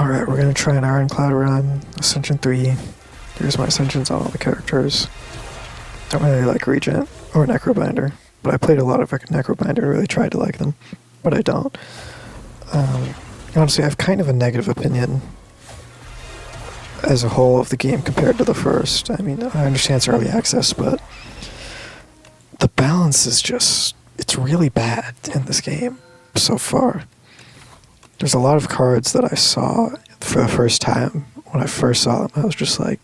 Alright, we're gonna try an Ironclad run, Ascension 3. Here's my Ascensions on all the characters. Don't really like Regent or Necrobinder, but I played a lot of Necrobinder and really tried to like them, but I don't. Honestly, I have kind of a negative opinion as a whole of the game compared to the first. I mean, I understand it's early access, but the balance is just, it's really bad in this game so far. There's a lot of cards that I saw for the first time. When I first saw them, I was just like,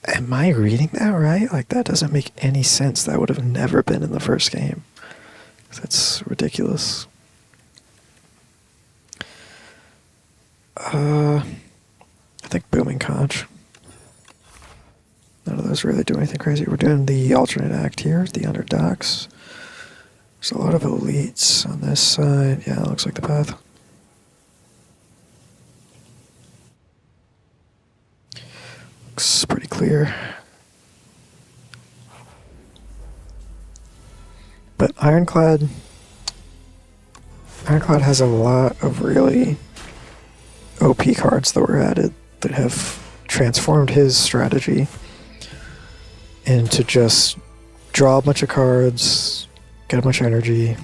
am I reading that right? Like, that doesn't make any sense. That would have never been in the first game. That's ridiculous. I think Booming Conch. None of those really do anything crazy. We're doing the alternate act here, the Underdogs. There's a lot of elites on this side. Yeah, it looks like the path. Looks pretty clear. But Ironclad has a lot of really OP cards that were added that have transformed his strategy into just draw a bunch of cards, get a bunch of energy,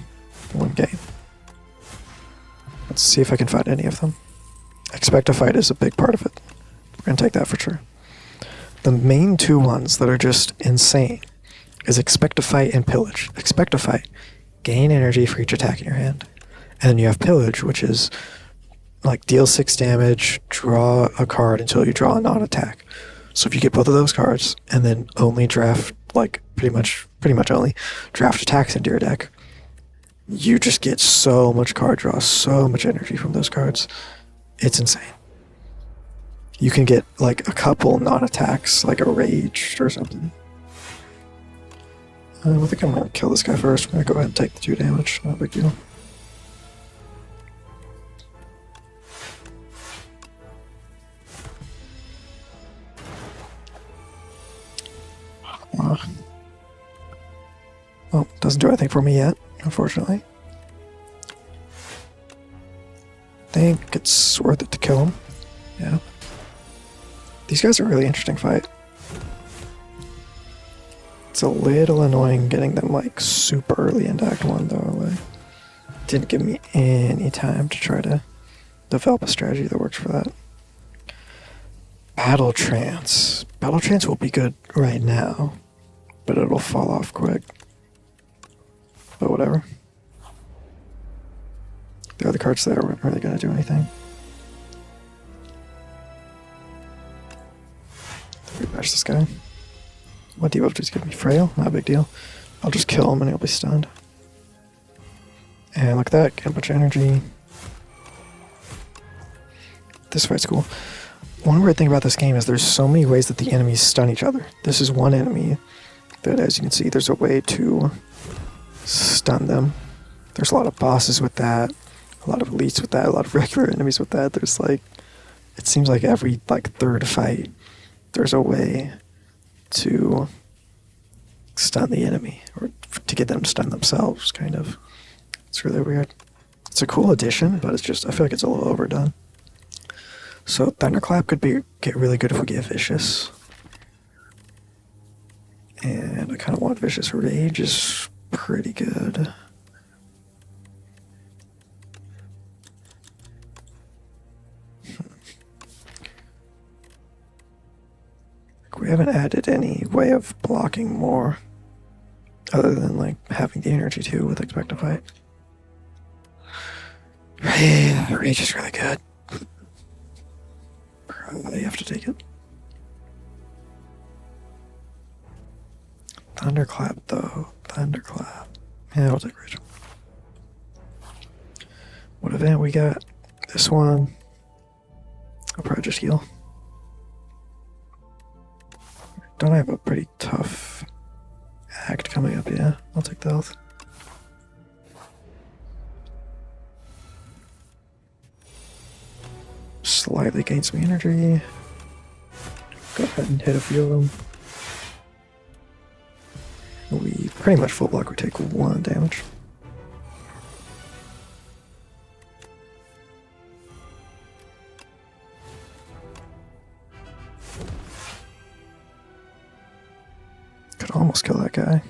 win game. Let's see if I can find any of them. Expect a Fight is a big part of it. We're going to take that for sure. The main two ones that are just insane is Expect a Fight and Pillage. Expect a Fight. Gain energy for each attack in your hand. And then you have Pillage, which is like deal 6 damage, draw a card until you draw a non-attack. So if you get both of those cards and then only draft, like pretty much only draft attacks into your deck, you just get so much card draw, so much energy from those cards. It's insane. You can get like a couple non-attacks, like a Rage or something. I think I'm going to kill this guy first. I'm going to go ahead and take the 2 damage. Not a big deal. Well, doesn't do anything for me yet, unfortunately. Think it's worth it to kill him. Yeah. These guys are a really interesting fight. It's a little annoying getting them like super early into Act 1 though. Like, didn't give me any time to try to develop a strategy that works for that. Battle Trance. Battle Trance will be good right now, but it'll fall off quick. But whatever. The other cards there weren't really going to do anything. Rebash this guy. What debuff just give me? Frail? Not a big deal. I'll just kill him and he'll be stunned. And look at that, get a bunch of energy. This fight's cool. One weird thing about this game is there's so many ways that the enemies stun each other. This is one enemy that, as you can see, there's a way to stun them. There's a lot of bosses with that, a lot of elites with that, a lot of regular enemies with that. There's like, it seems like every like third fight, there's a way to stun the enemy, or to get them to stun themselves, kind of. It's really weird. It's a cool addition, but it's just, I feel like it's a little overdone. So Thunderclap could get really good if we get Vicious. And I kind of want Vicious. Rage is pretty good. We haven't added any way of blocking more, other than like having the energy too with Expect a Fight. Rage is really good. Probably have to take it. Thunderclap though. Thunderclap. Yeah, I'll take Rage. What event we got? This one. I'll probably just heal. Don't I have a pretty tough act coming up? Yeah, I'll take the health. Slightly gains me energy. Go ahead and hit a few of them. We pretty much full block, we take 1 damage. almost kill that guy.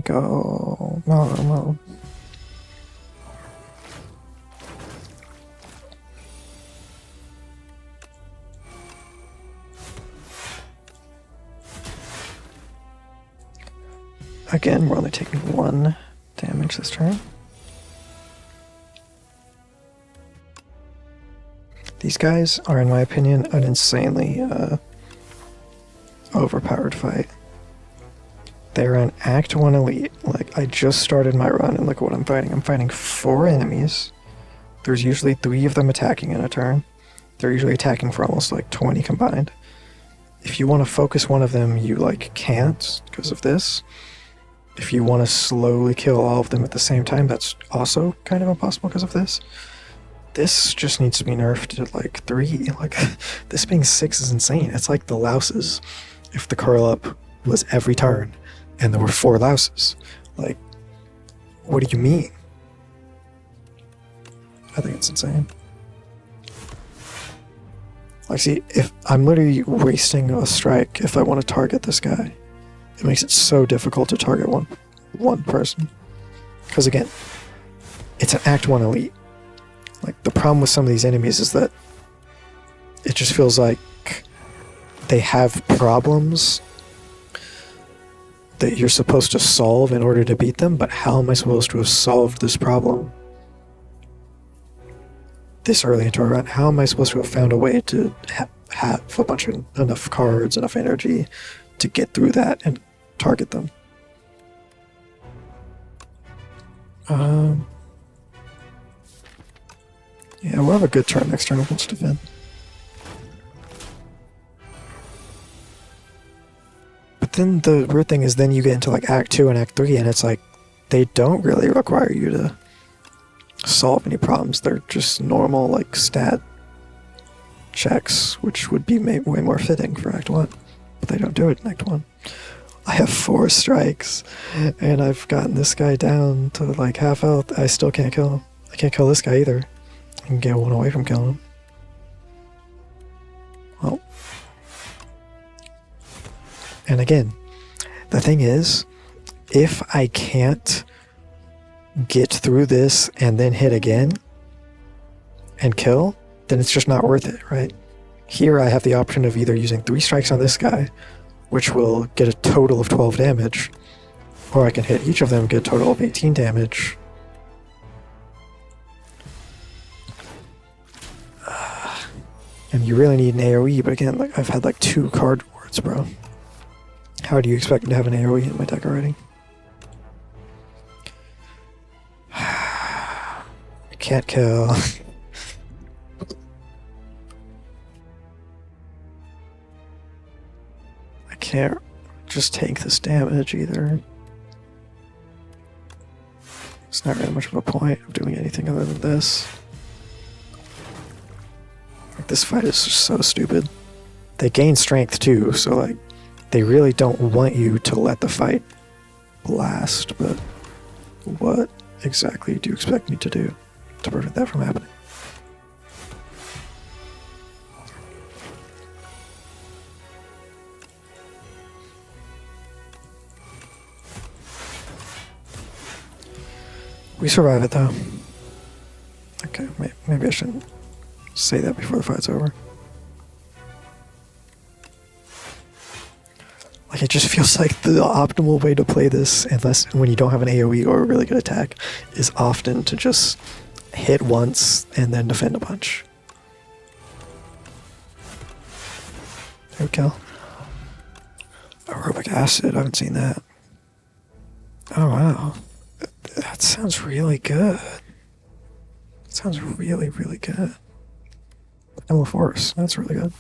Go. No. Again, we're only taking 1 damage this turn. These guys are, in my opinion, an insanely overpowered fight. They're an Act 1 elite. Like, I just started my run and look at what I'm fighting. I'm fighting 4 enemies. There's usually 3 of them attacking in a turn. They're usually attacking for almost like 20 combined. If you want to focus one of them, you like can't because of this. If you want to slowly kill all of them at the same time, that's also kind of impossible because of this. This just needs to be nerfed to like 3. Like, this being 6 is insane. It's like the louses. If the curl up was every turn and there were 4 louses. Like, what do you mean? I think it's insane. Like, see, if I'm literally wasting a strike if I want to target this guy. It makes it so difficult to target one person. Because again, it's an Act 1 elite. Like, the problem with some of these enemies is that it just feels like they have problems that you're supposed to solve in order to beat them, but how am I supposed to have solved this problem this early into our run? How am I supposed to have found a way to have a bunch of enough cards, enough energy to get through that and target them? Yeah, we'll have a good turn next turn. Let's defend. But then the weird thing is then you get into like Act 2 and Act 3 and it's like they don't really require you to solve any problems. They're just normal like stat checks, which would be way more fitting for Act 1. But they don't do it in Act 1. I have 4 strikes and I've gotten this guy down to like half health. I still can't kill him. I can't kill this guy either. I can get 1 away from killing him. Well. And again, the thing is, if I can't get through this and then hit again and kill, then it's just not worth it, right? Here I have the option of either using 3 strikes on this guy, which will get a total of 12 damage, or I can hit each of them and get a total of 18 damage. And you really need an AoE, but again, like I've had like 2 card wards, bro. How do you expect me to have an AoE in my deck already? I can't kill. I can't just take this damage either. It's not really much of a point of doing anything other than this. Like, this fight is just so stupid. They gain strength too, so like they really don't want you to let the fight last, but what exactly do you expect me to do to prevent that from happening? We survive it though. Okay, maybe I shouldn't say that before the fight's over. Like, it just feels like the optimal way to play this, unless when you don't have an AoE or a really good attack, is often to just hit once and then defend a bunch. There we go. Aerobic acid, I haven't seen that. Oh wow. That sounds really good. That sounds really, really good. Emma Force, that's really good.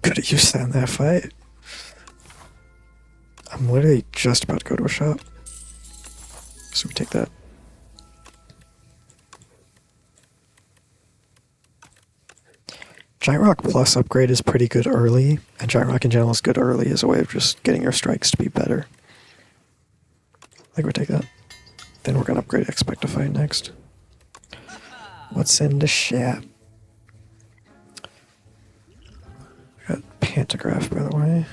Could have used that in that fight. I'm literally just about to go to a shop. So we take that. Giant Rock Plus upgrade is pretty good early, and Giant Rock in general is good early as a way of just getting your strikes to be better. think we take that. Then we're gonna upgrade Expectify next. What's in the shop? Got Pantograph, by the way.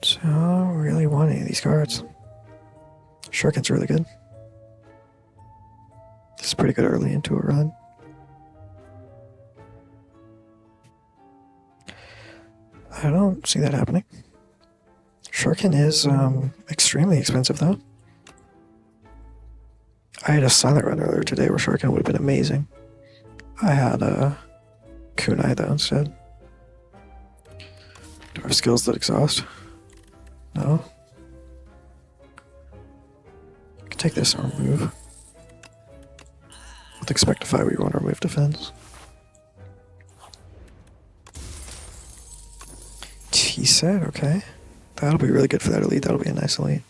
So, I don't really want any of these cards. Shuriken's really good. This is pretty good early into a run. I don't see that happening. Shuriken is extremely expensive, though. I had a silent run earlier today where Shuriken would have been amazing. I had a Kunai, though, instead. Do I have skills that exhaust? No. I can take this or remove. With Expectify, we want to remove defense. T-set, okay. That'll be really good for that elite. That'll be a nice elite.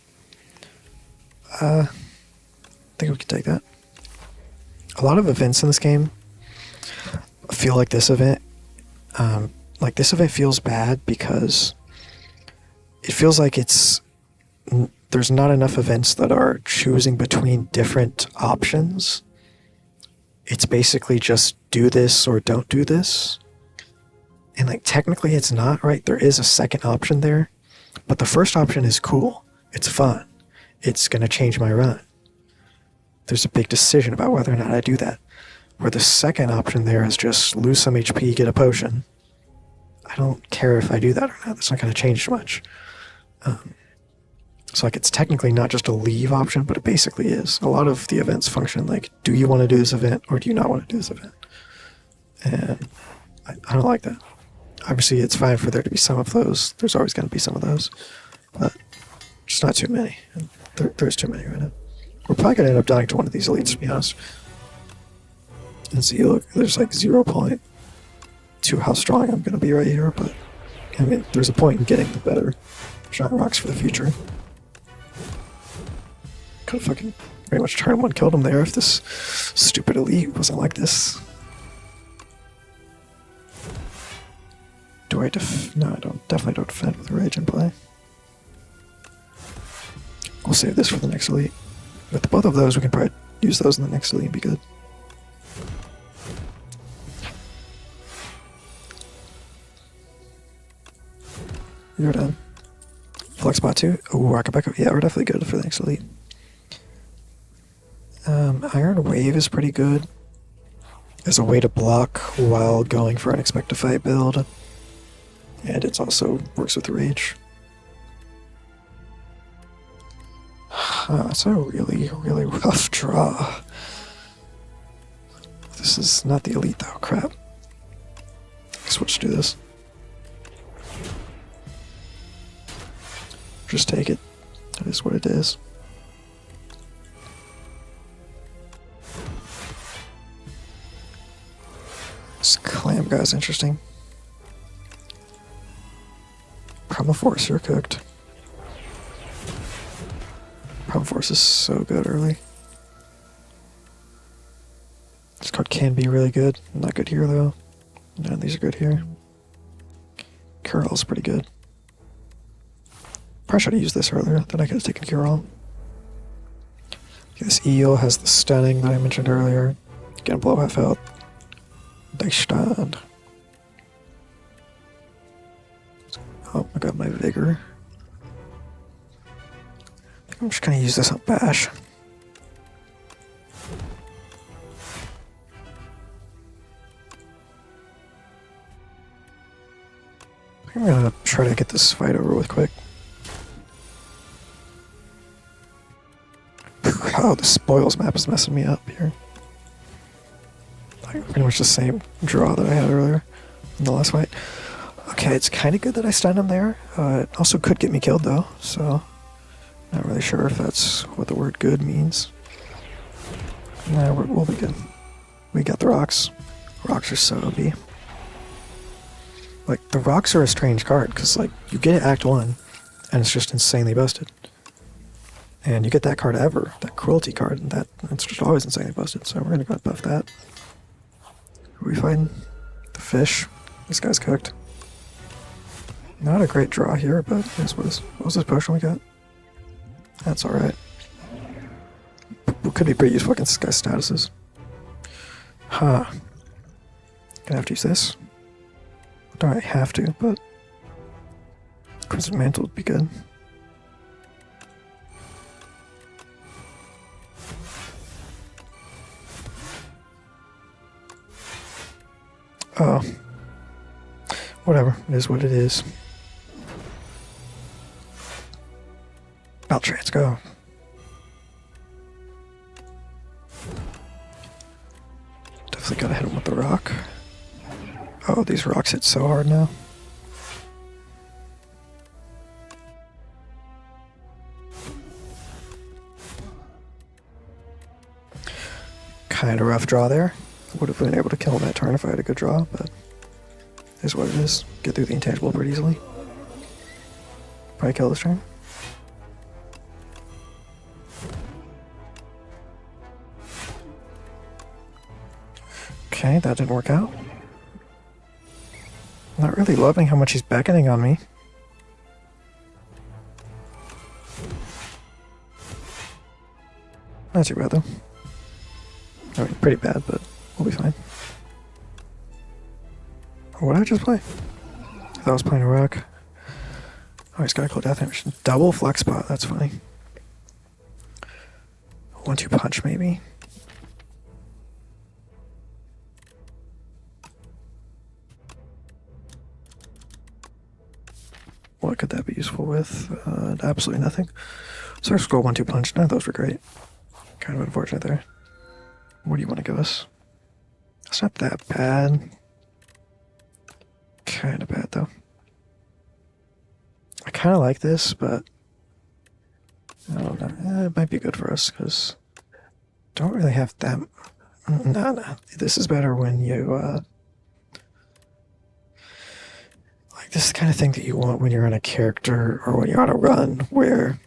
I think we can take that. A lot of events in this game feel like this event. Like this event feels bad because it feels like there's not enough events that are choosing between different options. It's basically just do this or don't do this. And like technically it's not, right? There is a second option there, but the first option is cool. It's fun. It's going to change my run. There's a big decision about whether or not I do that. Where the second option there is just lose some HP, get a potion. I don't care if I do that or not. That's not going to change much. So like it's technically not just a leave option, but it basically is. A lot of the events function like, do you want to do this event or do you not want to do this event? And I don't like that. Obviously, it's fine for there to be some of those. There's always going to be some of those. But just not too many. And there's too many right now. We're probably going to end up dying to one of these elites, to be honest. And see, look, there's like 0 point to how strong I'm going to be right here. But, I mean, there's a point in getting the better giant rocks for the future. Could have fucking pretty much turn one, killed him there if this stupid elite wasn't like this. Do I no, I don't. Definitely don't defend with a rage in play. We'll save this for the next elite. With both of those, we can probably use those in the next elite and be good. You're done. Flex bot 2. Oh, rocket back up. Yeah, we're definitely good for the next elite. Iron Wave is pretty good as a way to block while going for an Expectify build. And it also works with Rage. That's a really, really rough draw. This is not the elite though, crap. Guess we'll just do this. Just take it. That is what it is. This clam guy's interesting. Primal Force, you're cooked. Primal Force is so good early. This card can be really good. Not good here though. None of these are good here. Curl's pretty good. Probably should have used this earlier, then I could have taken Curl. This eel has the stunning that I mentioned earlier. Gonna blow half out. They stand. Oh, I got my vigor. I think I'm just gonna use this on bash. I'm gonna try to get this fight over with quick. Oh, the spoils map is messing me up here. Like pretty much the same draw that I had earlier in the last fight. Okay, it's kind of good that I stunned him there. It also could get me killed though, so not really sure if that's what the word good means. Nah, we'll be good. We got the rocks. Rocks are so OP. Like, the rocks are a strange card, because, like, you get it Act 1, and it's just insanely busted. And you get that card ever, that cruelty card, and it's just always insanely busted, so we're gonna go buff that. Who are we fighting? The fish. This guy's cooked. Not a great draw here, but here's what was this potion we got? That's alright. Could be pretty useful against this guy's statuses. Huh. Gonna have to use this. Don't really have to, but Crimson Mantle would be good. Oh. Whatever. It is what it is. Baltrans, go. Definitely gotta hit him with the rock. Oh, these rocks hit so hard now. Kind of rough draw there. Would have been able to kill him that turn if I had a good draw, but it is what it is. Get through the intangible pretty easily. Probably kill this turn. Okay, that didn't work out. Not really loving how much he's beckoning on me. Not too bad though. I mean, pretty bad, but we'll be fine. What did I just play? I thought I was playing a rock. Oh, he's got a cool death animation. Double flex spot, that's funny. 1-2 punch, maybe. What could that be useful with? Absolutely nothing. Circle Scroll 1-2 punch. No, those were great. Kind of unfortunate there. What do you want to give us? It's not that bad. Kind of bad, though. I kind of like this, but I don't know. It might be good for us, because don't really have that... No. This is better when you... Like, this is the kind of thing that you want when you're on a character, or when you're on a run, where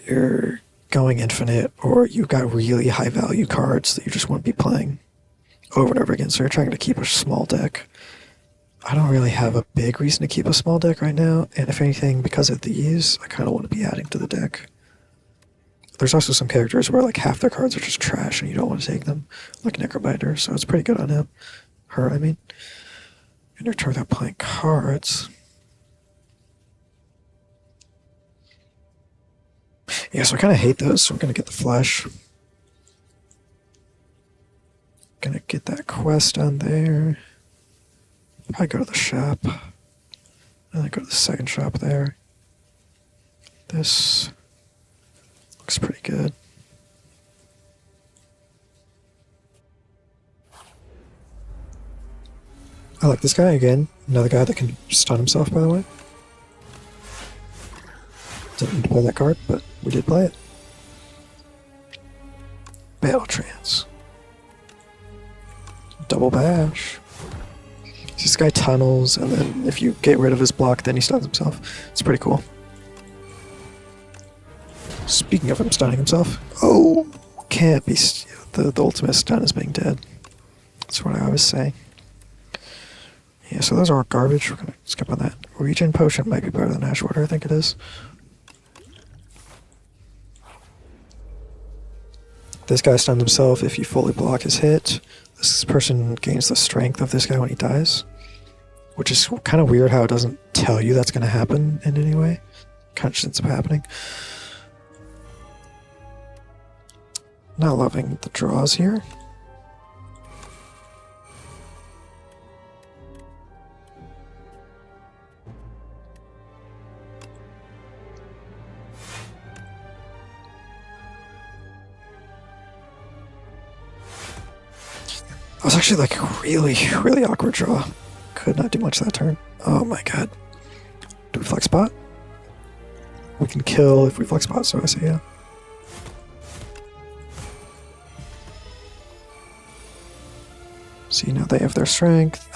you're going infinite, or you've got really high value cards that you just want to be playing over and over again, so you're trying to keep a small deck. I don't really have a big reason to keep a small deck right now, and if anything, because of these, I kind of want to be adding to the deck. There's also some characters where like half their cards are just trash and you don't want to take them, like Necrobiter, so it's pretty good on him. Her, I mean. And you're without playing cards. Yeah, so I kind of hate those, so I'm going to get the flesh. Gonna get that quest on there. Probably go to the shop. And then go to the second shop there. This looks pretty good. I like this guy again. Another guy that can stun himself, by the way. Didn't need to play that card, but we did play it. Battle Trance. Double bash. This guy tunnels, and then if you get rid of his block, then he stuns himself. It's pretty cool. Speaking of him stunning himself, oh, can't be. The ultimate stun is being dead. That's what I always say. Yeah, so those are all garbage. We're gonna skip on that. Regen potion might be better than Ash Order, I think it is. This guy stuns himself if you fully block his hit. This person gains the strength of this guy when he dies. Which is kind of weird how it doesn't tell you that's going to happen in any way. Kind of just ends up happening. Not loving the draws here. That was actually like a really awkward draw. Could not do much that turn. Oh my god. Do we flex spot? We can kill if we flex spot, so I say yeah. See, now they have their strength.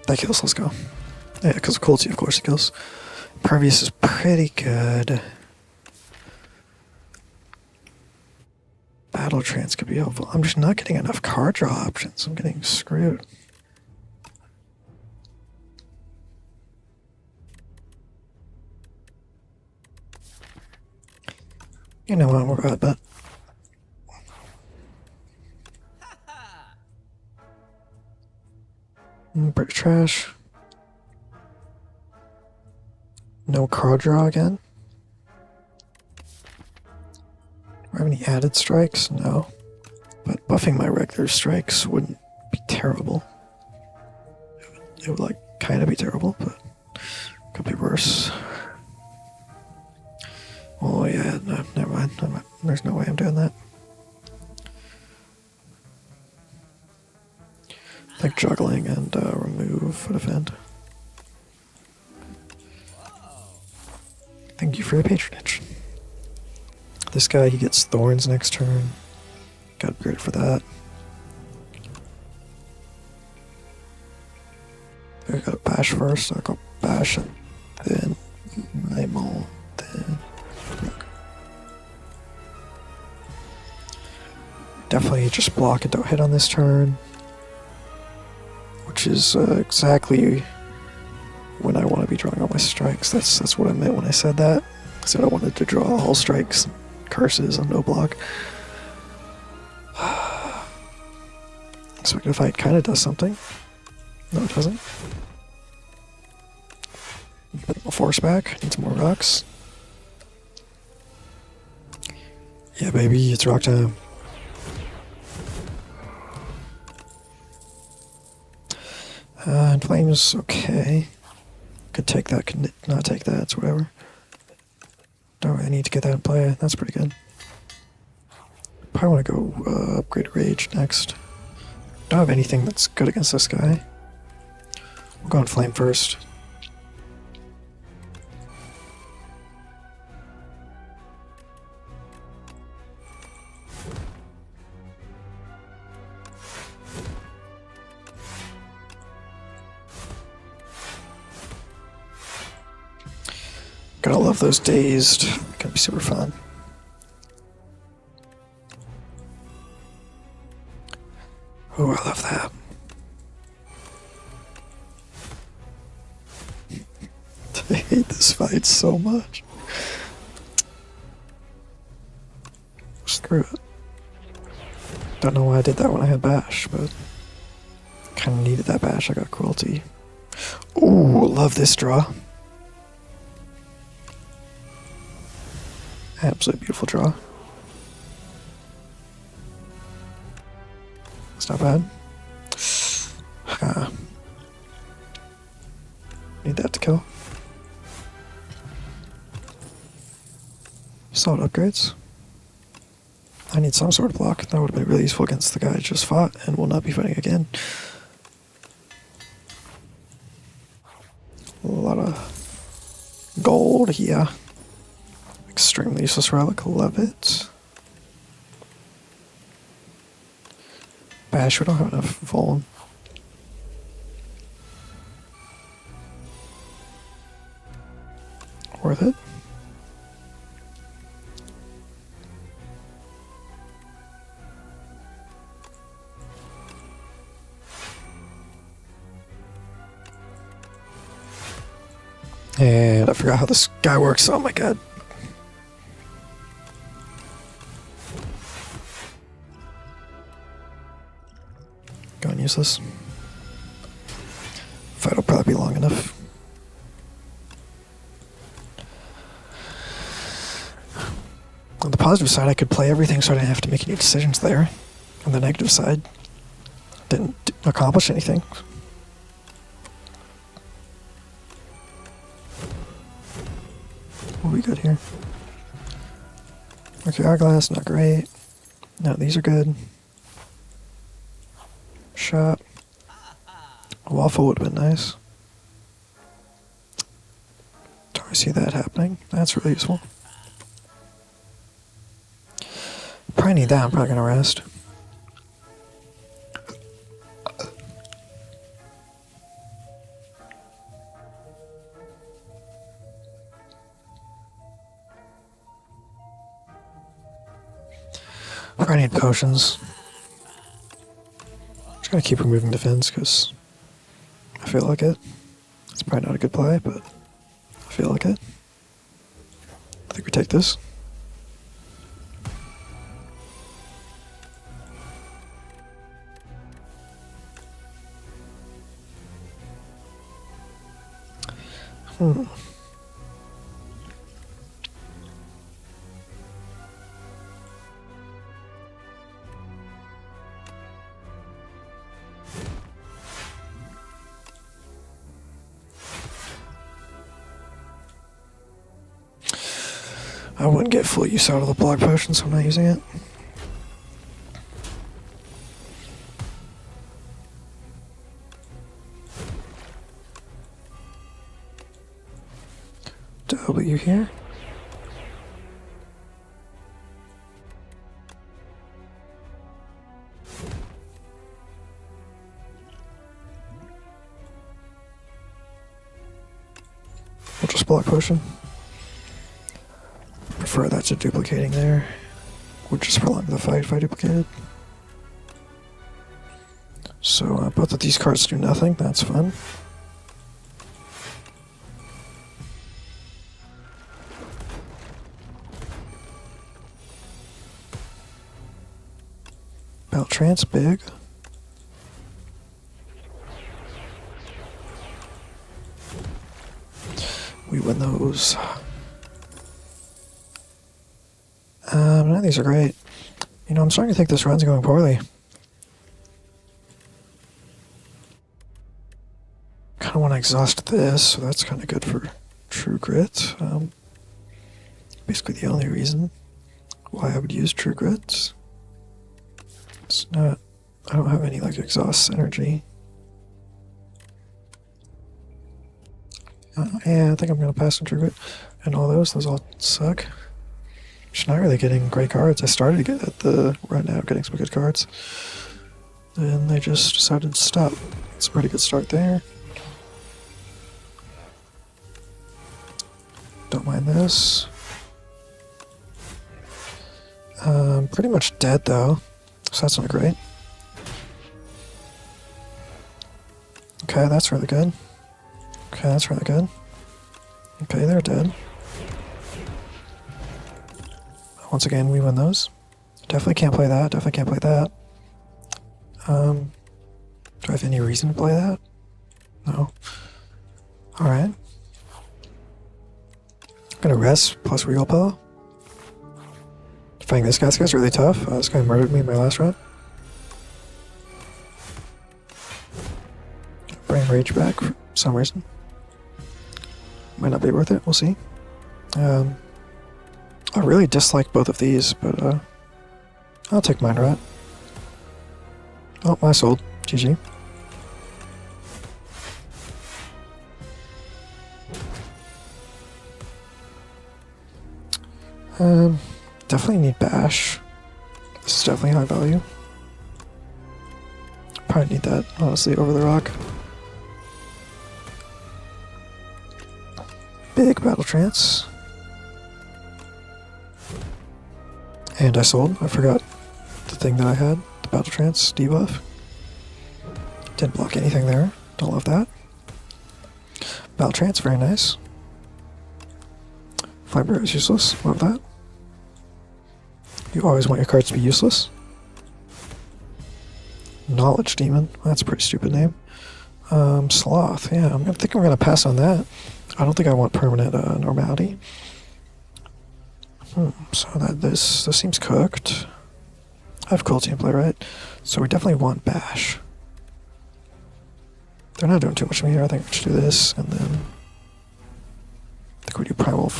That kills, let's go. Yeah, because of Coldty, of course it kills. Pervious is pretty good. Battle Trance could be helpful. I'm just not getting enough card draw options. I'm getting screwed. You know what, we're right, but Brit trash. No card draw again. Do I have any added strikes? No. But buffing my regular strikes wouldn't be terrible. It would like kind of be terrible, but could be worse. Oh yeah, no, never mind. There's no way I'm doing that. Like juggling and remove for defend. Thank you for your patronage. This guy, he gets thorns next turn. Got upgraded for that. I gotta bash first, so I go bash and then Maimon, then Rook. Definitely just block and don't hit on this turn. Which is exactly when I want to be drawing all my strikes. That's what I meant when I said that. I said I wanted to draw all strikes, curses on no block. Expected Fight kind of does something. No, it doesn't. Put my force back. Need some more rocks. Yeah, baby, it's rock time. And flames, okay. Could take that, could not take that, it's whatever. Don't really need to get that in play, that's pretty good. Probably want to go upgrade Rage next. Don't have anything that's good against this guy. We'll go on Flame first. Gotta love those dazed. Gonna be super fun. Oh, I love that. I hate this fight so much. Screw it. Don't know why I did that when I had Bash, but kinda needed that Bash. I got Cruelty. Ooh, love this draw. Absolutely beautiful draw. It's not bad. Need that to kill. Solid upgrades. I need some sort of block. That would have been really useful against the guy I just fought and will not be fighting again. A lot of gold here. Extremely useless relic, love it. Bash, we don't have enough Vuln. Worth it. And I forgot how this guy works, oh my god. Go and use this. Fight will probably be long enough. On the positive side, I could play everything so I didn't have to make any decisions there. On the negative side, didn't accomplish anything. What are we good here? Okay, Hourglass, not great. No, these are good. Shot. A waffle would have been nice. Don't I see that happening? That's really useful. Probably need that. I'm probably gonna rest. Probably need potions. Just gotta keep removing defense because I feel like it. It's probably not a good play, but I feel like it. I think we take this. I wouldn't get full use out of the block potion, so I'm not using it. W here. We'll just block potion. Prefer that to duplicating there. Would just prolong the fight if I duplicated. So both of these cards do nothing, that's fun. Trance big. We win those. None of these are great. You know, I'm starting to think this run's going poorly. Kind of want to exhaust this, so that's kind of good for True Grit. Basically the only reason why I would use True Grit. It's not, I don't have any like exhaust energy. Yeah, I think I'm going to pass on True Grit. And all those all suck. Just not really getting great cards. I started to get at the run out getting some good cards. Then they just decided to stop. It's a pretty good start there. Don't mind this. Pretty much dead though. So that's not great. Okay, that's really good. Okay, that's really good. Okay, they're dead. Once again, we win those. Definitely can't play that. Definitely can't play that. Do I have any reason to play that? No. Alright. I'm gonna rest plus real pillow. Fighting this guy's really tough. This guy murdered me in my last run. Bring Rage back for some reason. Might not be worth it, we'll see. I really dislike both of these, but I'll take Mind Rat. Oh, I sold. GG. Definitely need Bash. This is definitely high value. Probably need that, honestly, over the rock. Big Battle Trance. And I sold. I forgot the thing that I had. The Battle Trance debuff. Didn't block anything there. Don't love that. Battle Trance, very nice. Fiber is useless. Love that. You always want your cards to be useless. Knowledge Demon. That's a pretty stupid name. Sloth. Yeah, I'm gonna pass on that. I don't think I want permanent normality. So that this seems cooked. I have Cruelty in play, right? So we definitely want Bash. They're not doing too much to me here. I think we should do this, and then I think we do Primal.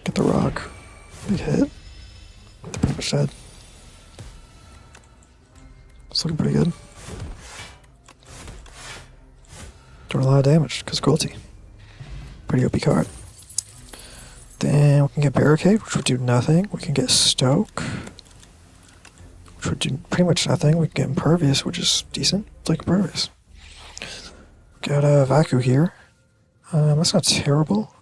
Get the rock. Big hit. They're pretty much dead. It's looking pretty good. Doing a lot of damage because Cruelty. Pretty OP card. Then we can get Barricade, which would do nothing. We can get Stoke, which would do pretty much nothing. We can get Impervious, which is decent. It's like Impervious. Got a Vacu here. That's not terrible.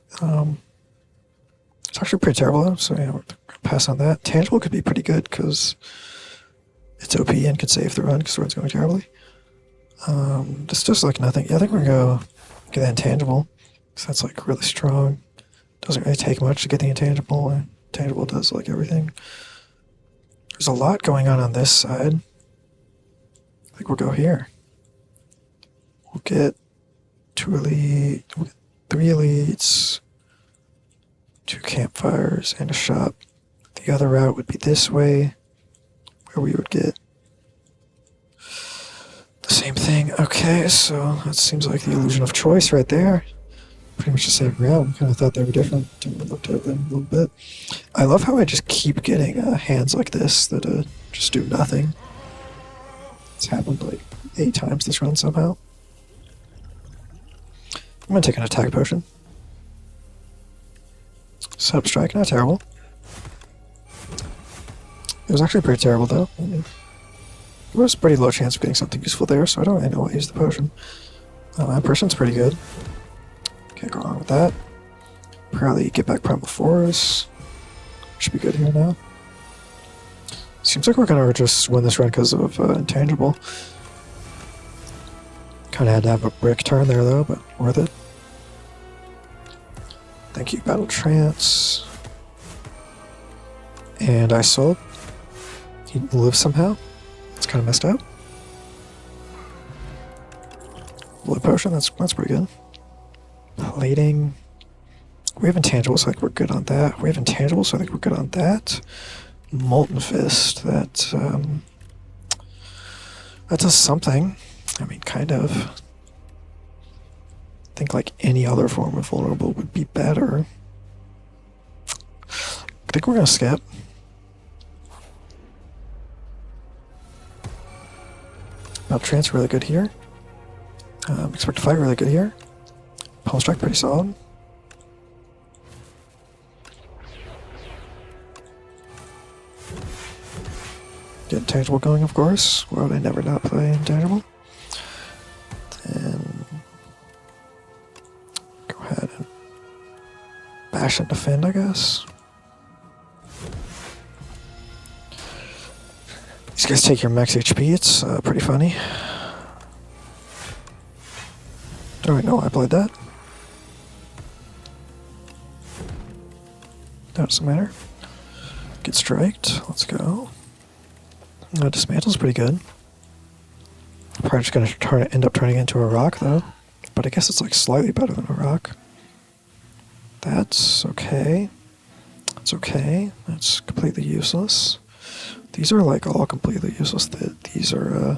It's actually pretty terrible though, so yeah, we'll pass on that. Tangible could be pretty good because it's OP and could save the run because the run's going terribly. This does like nothing. Yeah, I think we're gonna go get that intangible because that's like really strong. Doesn't really take much to get the intangible. Intangible does like everything. There's a lot going on this side. I think we'll go here. We'll get 2 elite, we'll get 3 elites, 2 campfires, and a shop. The other route would be this way, where we would get the same thing. Okay, so that seems like the illusion of choice right there. Pretty much the same route. We kind of thought they were different. Looked at them a little bit. I love how I just keep getting hands like this that just do nothing. It's happened like 8 times this run somehow. I'm gonna take an attack potion. Set up strike, not terrible. It was actually pretty terrible though. I mean, there was a pretty low chance of getting something useful there, so I don't really know why I used the potion. My impression's pretty good. Can't go wrong with that. Probably get back Primal Force. Should be good here now. Seems like we're gonna just win this run because of intangible. Kind of had to have a brick turn there though, but worth it. Thank you, Battle Trance. And I sold. He lives somehow. It's kind of messed up. Blood Potion, that's pretty good. Plating. We have intangibles, so I think we're good on that. We have intangibles, so I think we're good on that. Molten Fist, that does something. I mean, kind of. I think like any other form of vulnerable would be better. I think we're gonna skip. Battle Trance really good here. Expect to Fight really good here. Pulse Strike pretty solid. Get Intangible going, of course. Why would I never not play Intangible? Then go ahead and bash and defend, I guess. These guys take your max HP, it's pretty funny. Don't really know why I played that. That doesn't matter. Get striked, let's go. Dismantle's pretty good. Probably just gonna end up turning it into a rock though. But I guess it's like slightly better than a rock. That's okay. That's okay. That's completely useless. These are like all completely useless. These are, oh,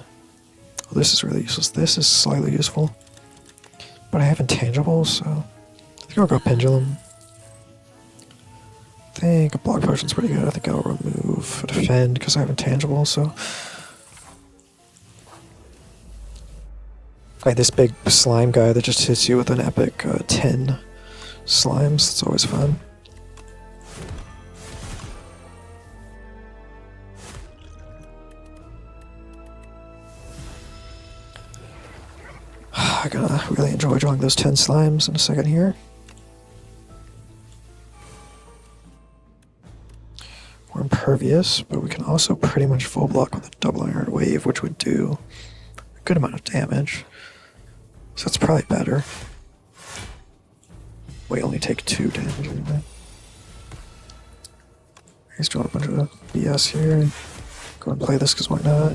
this is really useless. This is slightly useful. But I have intangibles, so I think I'll go Pendulum. I think a Block Potion's pretty good. I think I'll remove Defend because I have intangibles, so. Like this big slime guy that just hits you with an epic 10 slimes. It's always fun. I'm gonna really enjoy drawing those 10 slimes in a second here. We're impervious, but we can also pretty much full block with a double iron wave, which would do a good amount of damage. So that's probably better. We only take 2 damage anyway. He's drawing a bunch of BS here. Go and play this because why not?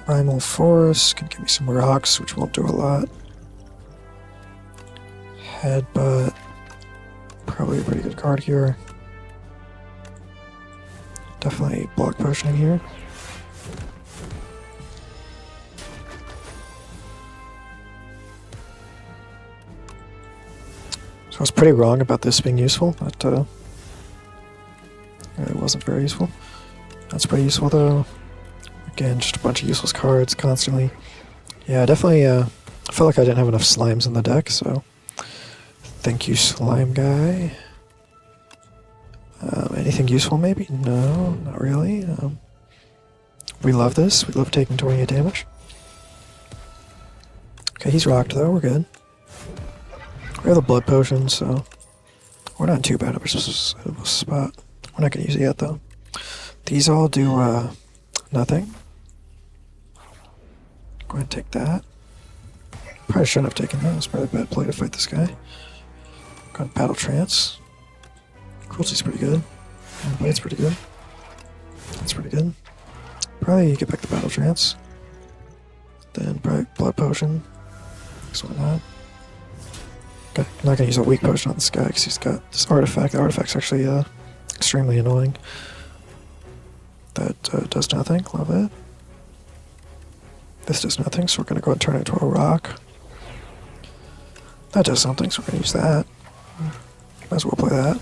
Primal Force can give me some rocks, which won't do a lot. Headbutt. Probably a pretty good card here. Definitely Block Potioning here. So I was pretty wrong about this being useful, but it wasn't very useful. That's pretty useful though. Again, just a bunch of useless cards constantly. Yeah, definitely I felt like I didn't have enough slimes in the deck, so thank you, slime guy. Anything useful maybe? No, not really. We love this. We love taking 28 damage. Okay, he's rocked though, we're good. We have the blood potion, so We're not in too bad of a spot. We're not going to use it yet, though. These all do nothing. Go ahead and take that. Probably shouldn't have taken that. It was probably a bad play to fight this guy. Go ahead and battle trance. Cruelty's pretty good. And blade's pretty good. That's pretty good. Probably get back to battle trance. Then probably blood potion. So why not? Okay, I'm not gonna use a weak potion on this guy because he's got this artifact. The artifact's actually extremely annoying. That does nothing. Love it. This does nothing, so we're gonna go and turn it into a rock. That does something, so we're gonna use that. Might as well play that.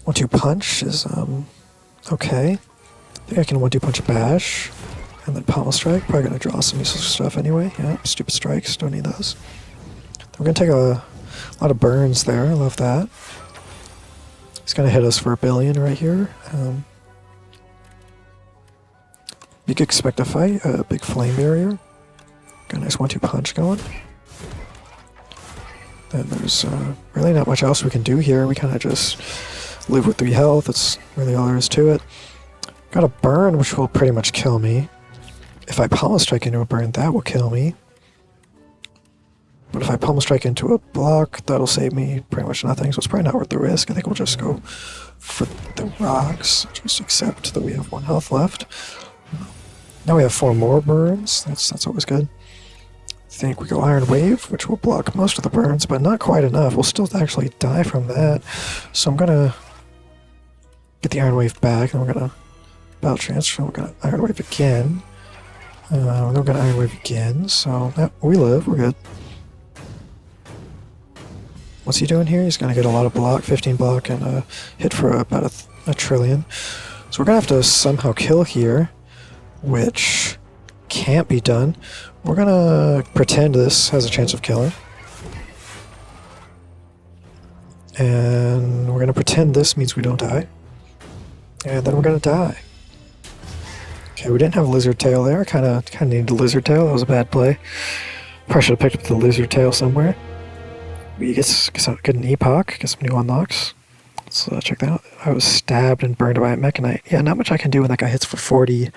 1-2 punch is okay. I think I can 1-2 punch a bash. And then pommel strike. Probably gonna draw some useless stuff anyway. Yeah, stupid strikes. Don't need those. Then we're gonna take a lot of burns there. I love that. He's gonna hit us for 1 billion right here. You could expect a fight. A big flame barrier. Got a nice 1-2 punch going. Then there's really not much else we can do here. We kind of just live with 3 health. That's really all there is to it. Got a burn, which will pretty much kill me. If I pommel strike into a burn, that will kill me. But if I pommel strike into a block, that'll save me pretty much nothing, so it's probably not worth the risk. I think we'll just go for the rocks. Just accept that we have 1 health left. Now we have 4 more burns. That's always good. I think we go Iron Wave, which will block most of the burns, but not quite enough. We'll still actually die from that. So I'm gonna get the Iron Wave back, and we're gonna battle transfer. We're gonna Iron Wave again. We're gonna Iron Wave again, so we live, we're good. What's he doing here? He's gonna get a lot of block, 15 block, and hit for about a trillion. So we're gonna have to somehow kill here, which can't be done. We're gonna pretend this has a chance of killing. And we're gonna pretend this means we don't die. And then we're gonna die. Okay, we didn't have a lizard tail there. Kind of needed a lizard tail. That was a bad play. Probably should have picked up the lizard tail somewhere. We get an epoch, get some new unlocks. Let's check that out. I was stabbed and burned by a mechanite. Yeah, not much I can do when that guy hits for 40.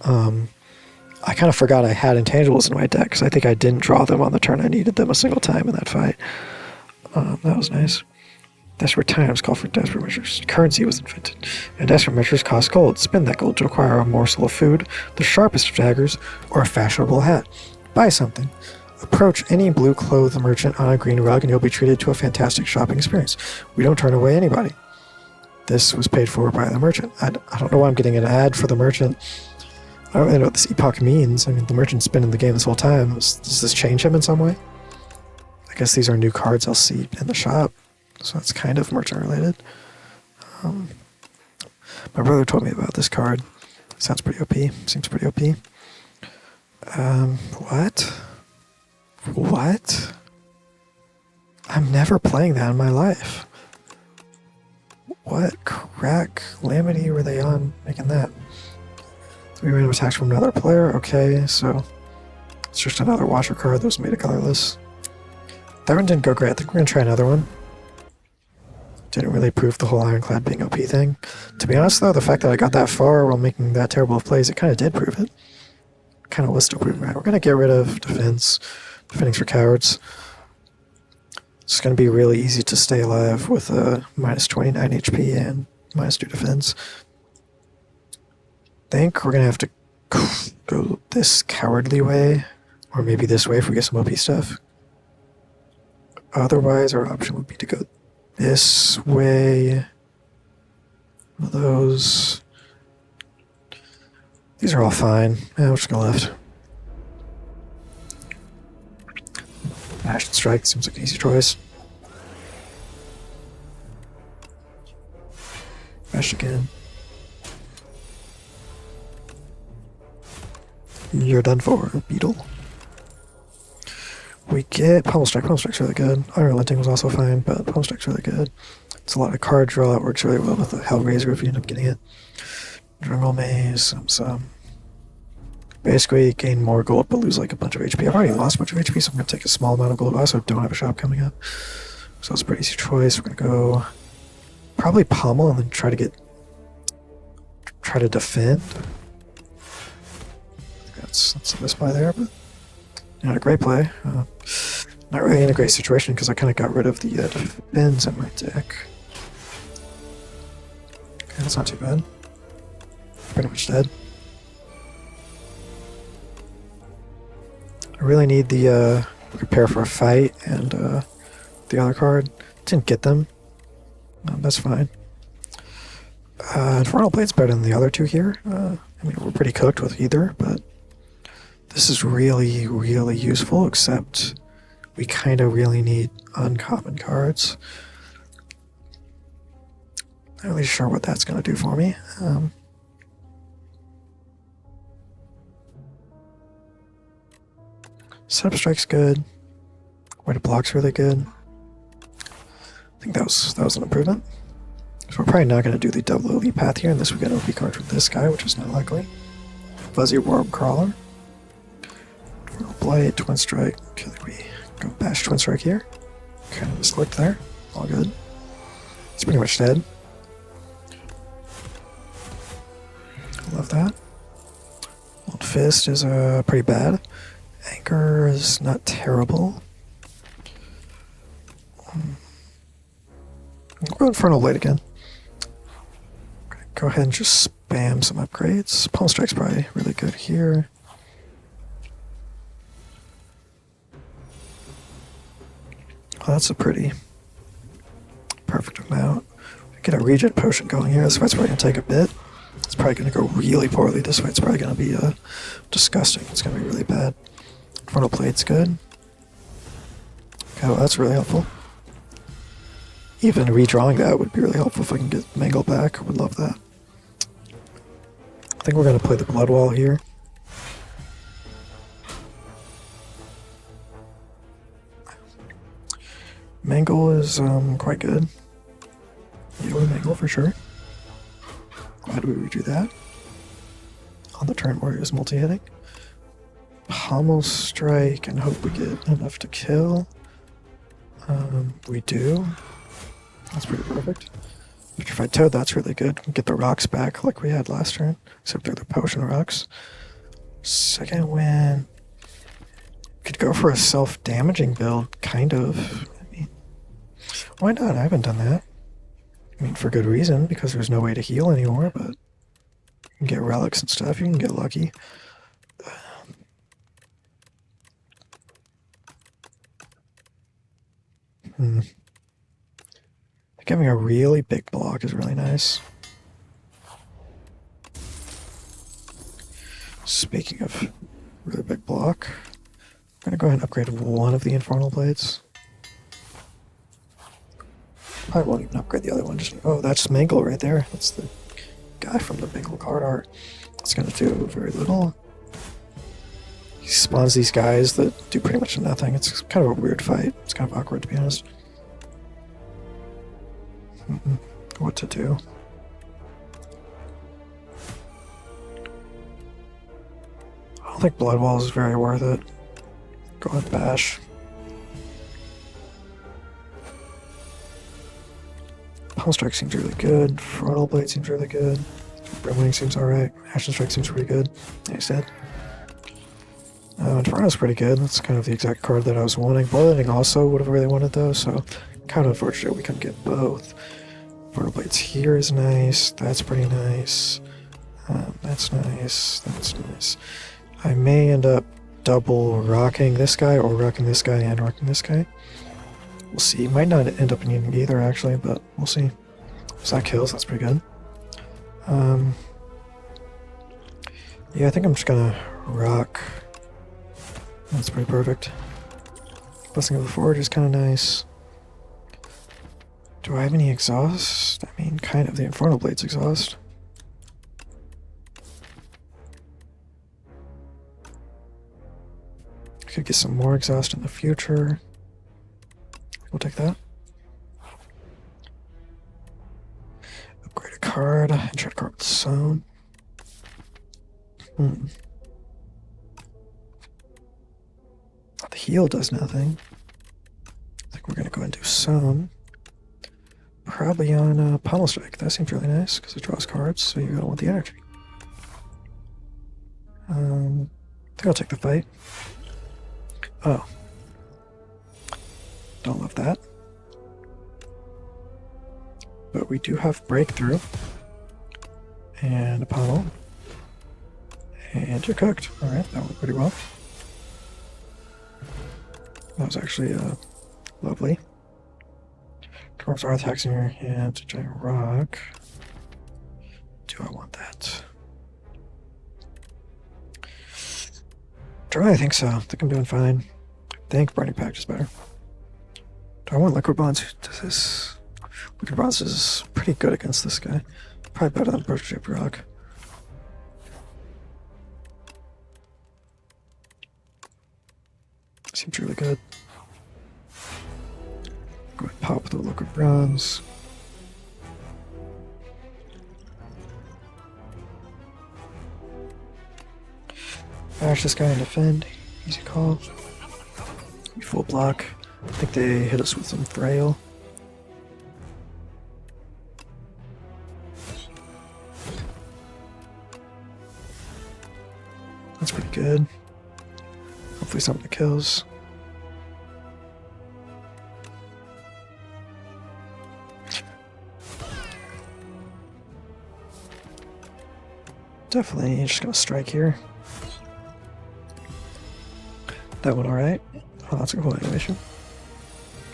I kind of forgot I had intangibles in my deck because I think I didn't draw them on the turn I needed them a single time in that fight. That was nice. Desperate times call for desperate measures. Currency was invented, and desperate measures cost gold. Spend that gold to acquire a morsel of food, the sharpest of daggers, or a fashionable hat. Buy something. Approach any blue-clothed merchant on a green rug, and you'll be treated to a fantastic shopping experience. We don't turn away anybody. This was paid for by the merchant. I don't know why I'm getting an ad for the merchant. I don't really know what this epoch means. I mean, the merchant's been in the game this whole time. Does this change him in some way? I guess these are new cards I'll see in the shop. So that's kind of merchant related. My brother told me about this card. Sounds pretty OP. Seems pretty OP. What? What? I'm never playing that in my life. What crack lamity were they on making that? 3 random attacks from another player. Okay, so it's just another watcher card that was made of colorless. That one didn't go great. I think we're gonna try another one. Didn't really prove the whole Ironclad being OP thing. To be honest, though, the fact that I got that far while making that terrible of plays, it kind of did prove it. Kind of was still proving right. We're going to get rid of defense. Defending's for cowards. It's going to be really easy to stay alive with a minus 29 HP and minus 2 defense. I think we're going to have to go this cowardly way, or maybe this way if we get some OP stuff. Otherwise, our option would be to go this way. One of those. These are all fine. Yeah, we're just gonna left. Bash and strike seems like an easy choice. Bash again. You're done for, Beetle. We get Pummel Strike. Pummel Strike's really good. Unrelenting was also fine, but Pummel Strike's really good. It's a lot of card draw. It works really well with the Hellraiser if you end up getting it. Jungle Maze, some Basically, gain more gold but lose like a bunch of HP. I've already lost a bunch of HP, so I'm going to take a small amount of gold. I also don't have a shop coming up. So it's a pretty easy choice. We're going to go probably pommel and then try to defend. That's a misplay there, but not a great play. Not really in a great situation because I kind of got rid of the defense in my deck. Okay, that's not too bad. Pretty much dead. I really need the prepare for a fight and the other card. Didn't get them. That's fine. Infernal Blade's better than the other two here. I mean, we're pretty cooked with either, but this is really, really useful, except we kind of really need uncommon cards. Not really sure what that's going to do for me. Setup Strike's good. Way to Block's really good. I think that was an improvement. So we're probably not going to do the double elite path here unless we get an OP card from this guy, which is not likely. Fuzzy Worm Crawler. Blade, Twin Strike. Okay, we go bash Twin Strike here. Kind of misclicked there. All good. It's pretty much dead. Love that. Old Fist is pretty bad. Anchor is not terrible. We'll go Infernal Blade again. Okay, go ahead and just spam some upgrades. Palm Strike's probably really good here. Well, that's a pretty perfect amount. We get a regen potion going here. This fight's probably going to take a bit. It's probably going to go really poorly. This fight's probably going to be disgusting. It's going to be really bad. Infernal Blade's good. Okay, well, that's really helpful. Even redrawing that would be really helpful if I can get Mangle back. I would love that. I think we're going to play the Blood Wall here. Mangle is quite good. Yeah, we Mangle for sure. Glad we redo that. On the turn where he was multi-hitting. Pommel Strike and hope we get enough to kill. We do. That's pretty perfect. Petrified Toad, that's really good. We get the rocks back like we had last turn, except they're the potion rocks. Second win. Could go for a self-damaging build, kind of. I mean, why not? I haven't done that. I mean, for good reason, because there's no way to heal anymore, but you can get relics and stuff, you can get lucky. I think having a really big block is really nice. Speaking of really big block, I'm going to go ahead and upgrade one of the Infernal Blades. I won't even upgrade the other one. Oh, that's Mangle right there. That's the guy from the Mangle card art. It's going to do very little. He spawns these guys that do pretty much nothing. It's kind of a weird fight. It's kind of awkward, to be honest. What to do? I don't think Blood Wall is very worth it. Go ahead, bash. Palm Strike seems really good. Frontal Blade seems really good. Brimwing seems alright. Ashen Strike seems pretty good. Nice dead. Inferno's pretty good. That's kind of the exact card that I was wanting. Bloodletting also would have really wanted though, so kind of unfortunate we couldn't get both. Frontal Blades here is nice. That's pretty nice. That's nice. That's nice. I may end up double rocking this guy or rocking this guy and rocking this guy. We'll see. Might not end up needing either actually, but we'll see. So that kills. That's pretty good. Yeah, I think I'm just gonna rock. That's pretty perfect. Blessing of the Forge is kind of nice. Do I have any exhaust? I mean, kind of. The Infernal Blade's exhaust. I could get some more exhaust in the future. We'll take that. Upgrade a card. Enchant card with Sown. heal does nothing. I think we're gonna go and do some. Probably on Pummel Strike. That seems really nice because it draws cards, so you're gonna want the energy. I think I'll take the fight. Oh. Don't love that. But we do have Breakthrough. And a Pummel. And you're cooked. Alright, that went pretty well. That was actually lovely. Dwarves are attacks in your hand. Giant rock. Do I want that? I think so. I think I'm doing fine. I think Burning Pact is better. Do I want Liquid Bonds? Who does this? Liquid Bonds is pretty good against this guy. Probably better than Burst Shaped Rock. Seems really good. Go ahead and pop the Liquid Bronze. Bash this guy and defend. Easy call. Full block. I think they hit us with some Frail. That's pretty good. Hopefully something that kills. Definitely just gonna strike here. That went alright. Oh, that's a cool animation.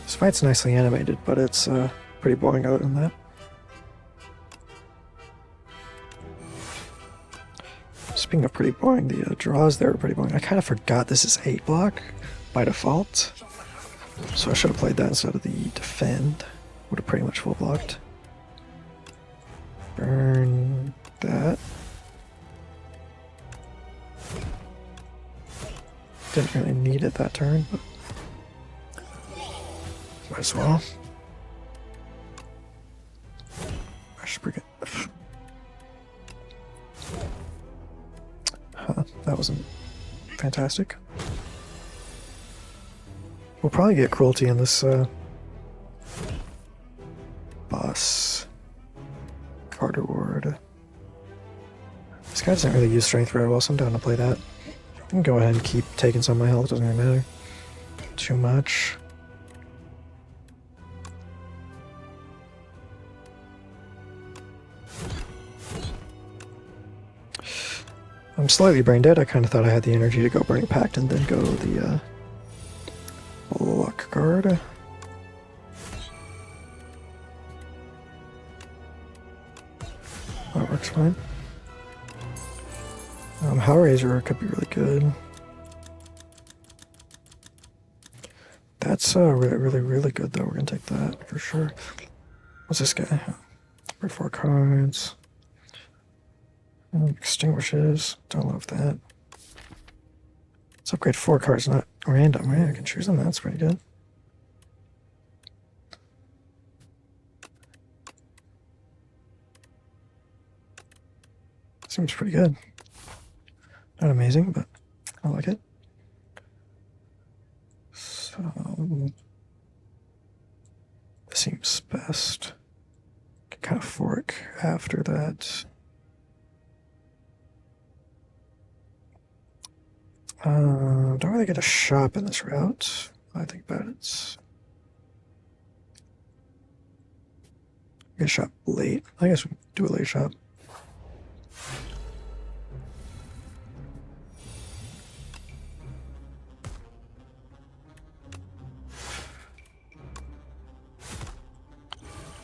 This fight's nicely animated, but it's pretty boring other than that. Speaking of pretty boring, the draws there are pretty boring. I kind of forgot this is 8 block by default. So I should have played that instead of the defend. Would have pretty much full blocked. Burn that. Didn't really need it that turn, but might as well. I should bring it. Huh, that wasn't fantastic. We'll probably get Cruelty in this boss. Card reward. This guy doesn't really use Strength very well, so I'm down to play that. I can go ahead and keep taking some of my health, doesn't really matter too much. I'm slightly brain dead. I kind of thought I had the energy to go Burning Pact and then go the Luck Guard. That works fine. Hellraiser could be really good. That's really good though. We're gonna take that for sure. What's this guy? Bring 4 cards. Extinguishes. Don't love that. Let's upgrade 4 cards, not random, right? I can choose them. That's pretty good. Seems pretty good. Not amazing, but I like it. So this seems best. Can kind of fork after that. Don't really get a shop in this route. I think about it. Get a shop late. I guess we can do a late shop.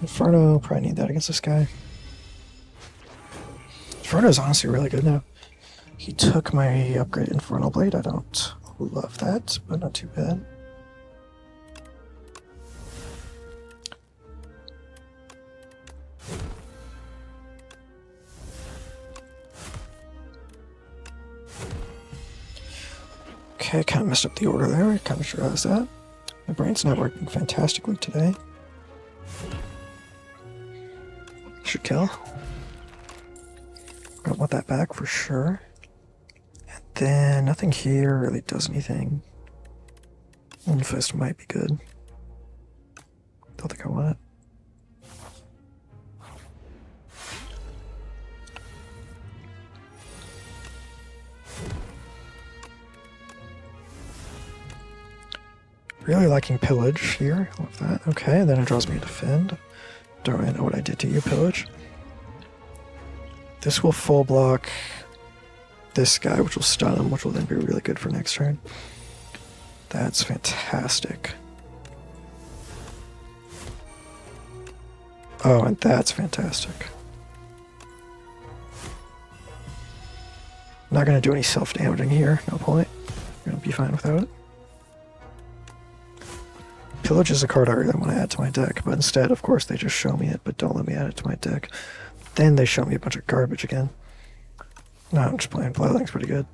Inferno, probably need that against this guy. Inferno is honestly really good now. He took my upgrade Infernal Blade. I don't love that, but not too bad. Okay, kind of messed up the order there. I kind of sure realized that. My brain's not working fantastically today. Should kill. I want that back for sure. And then nothing here really does anything. One Fist might be good. Don't think I want it. Really liking Pillage here. Love that. Okay, then it draws me a Defend. Don't really know what I did to you, Pillage. This will full block this guy, which will stun him, which will then be really good for next turn. That's fantastic. Oh, and that's fantastic. Not going to do any self-damaging here. No point. I'm going to be fine without it. Pillage is a card I really want to add to my deck, but instead, of course, they just show me it, but don't let me add it to my deck. Then they show me a bunch of garbage again. No, I'm just playing. Bladling's pretty good.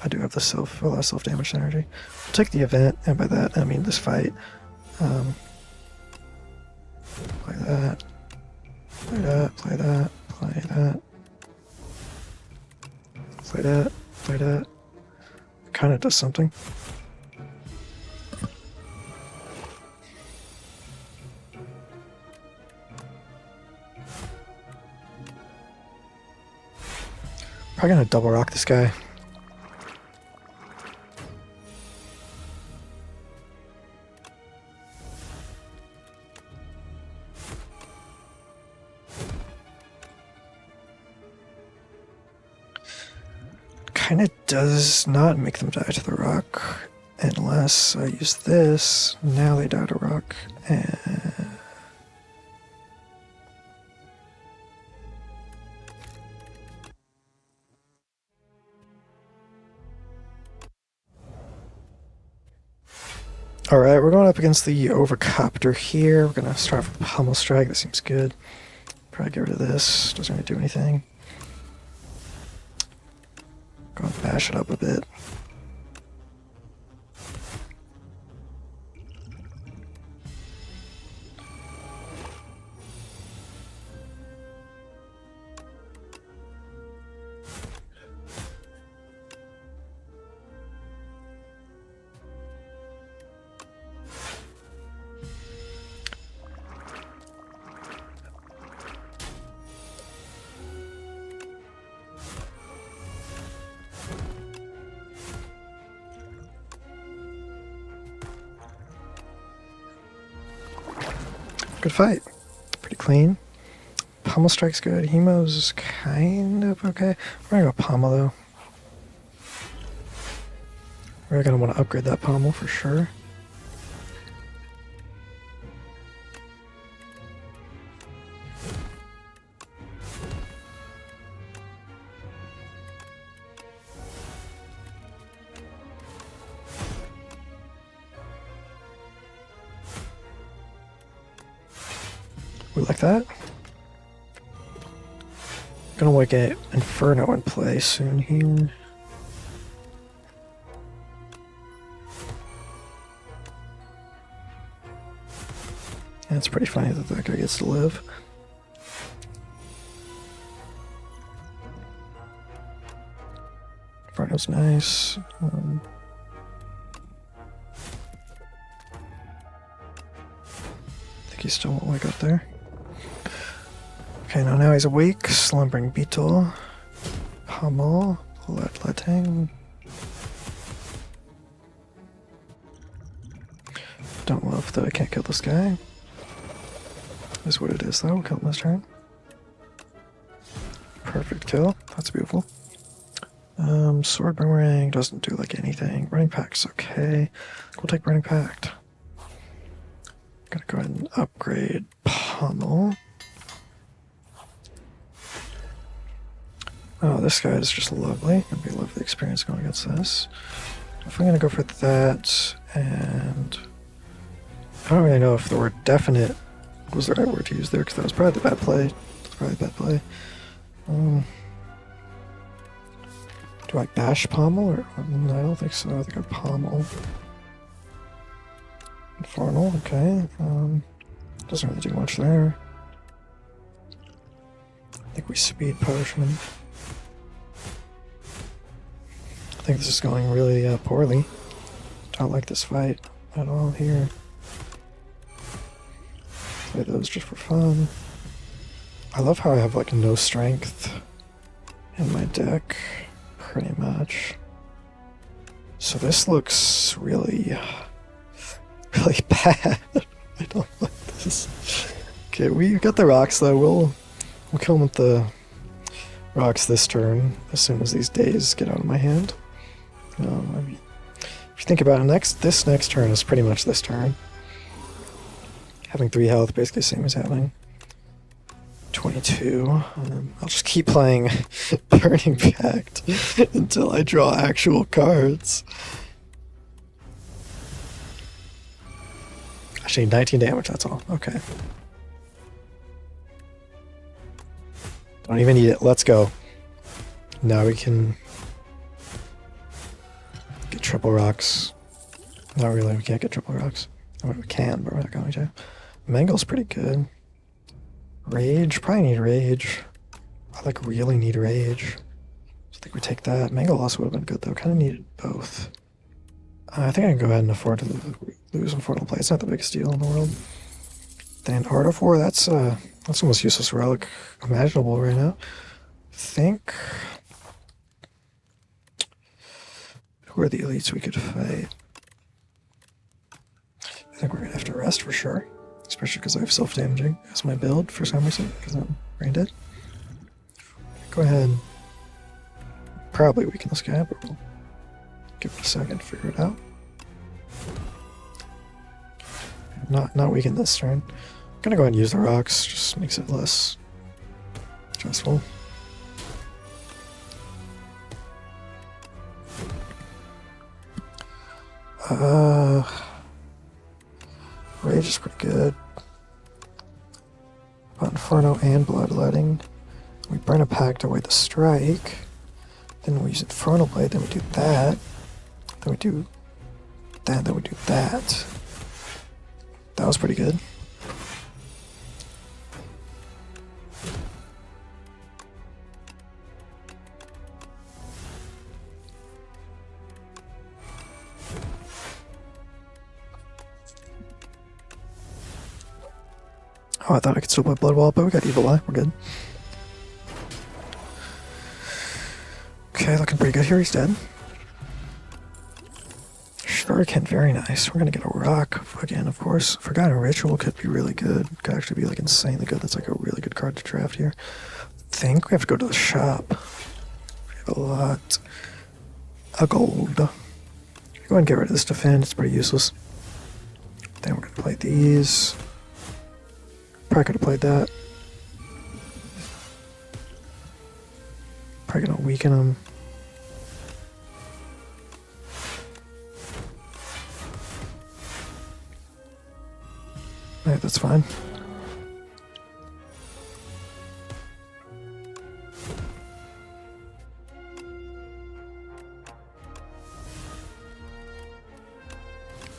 I do have the a lot of self-damage synergy. I'll take the event, and by that, I mean this fight. Play that. Play that. Play that. Play that. Play that. Play that. It kind of does something. Probably gonna double rock this guy. Kinda does not make them die to the rock unless I use this. Now they die to rock, and alright, we're going up against the Overcopter here. We're going to start with Pummel Strike. That seems good. Probably get rid of this. Doesn't really do anything. Go and bash it up a bit. Good fight. Pretty clean. Pummel Strike's good. Hemo's kind of okay. We're gonna go Pummel though. We're gonna want to upgrade that Pummel for sure. We like that. Gonna want to get Inferno in play soon here. And it's pretty funny that that guy gets to live. Inferno's nice. I think he still won't wake up there. Okay, now he's awake. Slumbering Beetle. Pummel. Letting. Don't love that I can't kill this guy. Is what it is though. We'll kill him this turn. Perfect kill. That's beautiful. Sword Boomerang doesn't do like anything. Burning Pact's okay. We'll take Burning Pact. Gonna go ahead and upgrade Pummel. Oh, this guy is just lovely. It'll be a lovely experience going against this. If I'm gonna go for that, and I don't really know if the word definite was the right word to use there, because that was probably the bad play. That's probably a bad play. Do I bash Pummel, or no, I don't think so. I think I Pummel. Infernal, okay. Doesn't really do much there. I think we speed potion. I think this is going really poorly. Don't like this fight. at all here. Play those just for fun. I love how I have like no strength in my deck, pretty much. So this looks really, really bad. I don't like this. Okay, we got the rocks though. We'll kill them with the rocks this turn as soon as these days get out of my hand. I mean, if you think about it, this next turn is pretty much this turn. Having 3 health, basically the same as having 22. I'll just keep playing Burning Pact until I draw actual cards. Actually, 19 damage, that's all. Okay. Don't even need it. Let's go. Now we can get triple rocks. Not really, we can't get triple rocks. I mean, we can, but we're not going to. Mangle's pretty good. Rage? Probably need Rage. I like really need Rage. So I think we take that. Mangle also would have been good though. Kind of needed both. I think I can go ahead and afford to lose on Portal Play. It's not the biggest deal in the world. Then Artifor, that's the most useless relic imaginable right now. I think. Who are the elites we could fight? I think we're gonna have to rest for sure. Especially because I have self-damaging as my build for some reason, because I'm brain dead. Go ahead. Probably weaken this guy, but we'll give it a second to figure it out. Not weaken this turn. I'm gonna go ahead and use the rocks, just makes it less stressful. Rage is pretty good. But Inferno and Bloodletting. We burn a pact away the strike. Then we use Infernal Blade, then we do that. Then we do that, then we do that. That was pretty good. Oh, I thought I could still play Blood Wall, but we got Evil Eye. We're good. Okay, looking pretty good here. He's dead. Shuriken, very nice. We're gonna get a rock again, of course. Forgotten Ritual could be really good. Could actually be like insanely good. That's like a really good card to draft here. I think we have to go to the shop. We have a lot of gold. Go ahead and get rid of this defend. It's pretty useless. Then we're gonna play these. Probably could have played that. Probably gonna weaken him. Alright, that's fine.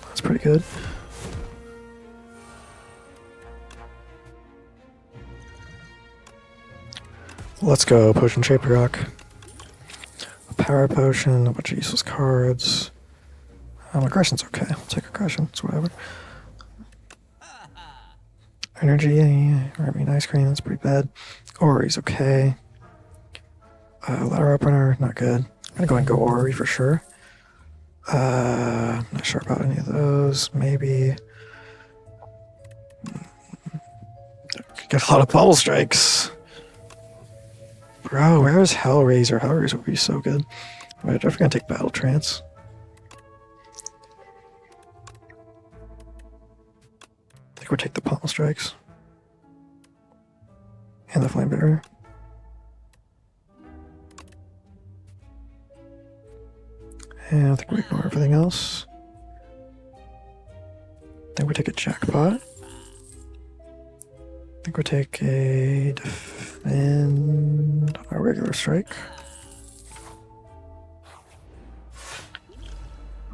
That's pretty good. Let's go, Potion Shaper Rock. A Power Potion, a bunch of useless cards. Aggression's okay. I'll take Aggression, it's whatever. Energy, I mean Ice Cream, that's pretty bad. Ori's okay. Letter Opener, not good. I'm gonna go ahead and go Ori for sure. Not sure about any of those. Maybe. Get a lot of Bubble Strikes. Bro, where is Hellraiser? Hellraiser would be so good. Wait, I'm definitely gonna take Battle Trance. I think we'll take the Pommel Strikes. And the Flame Barrier. And I think we ignore everything else. I think we take a Jackpot. I think we take a Defend, a regular Strike.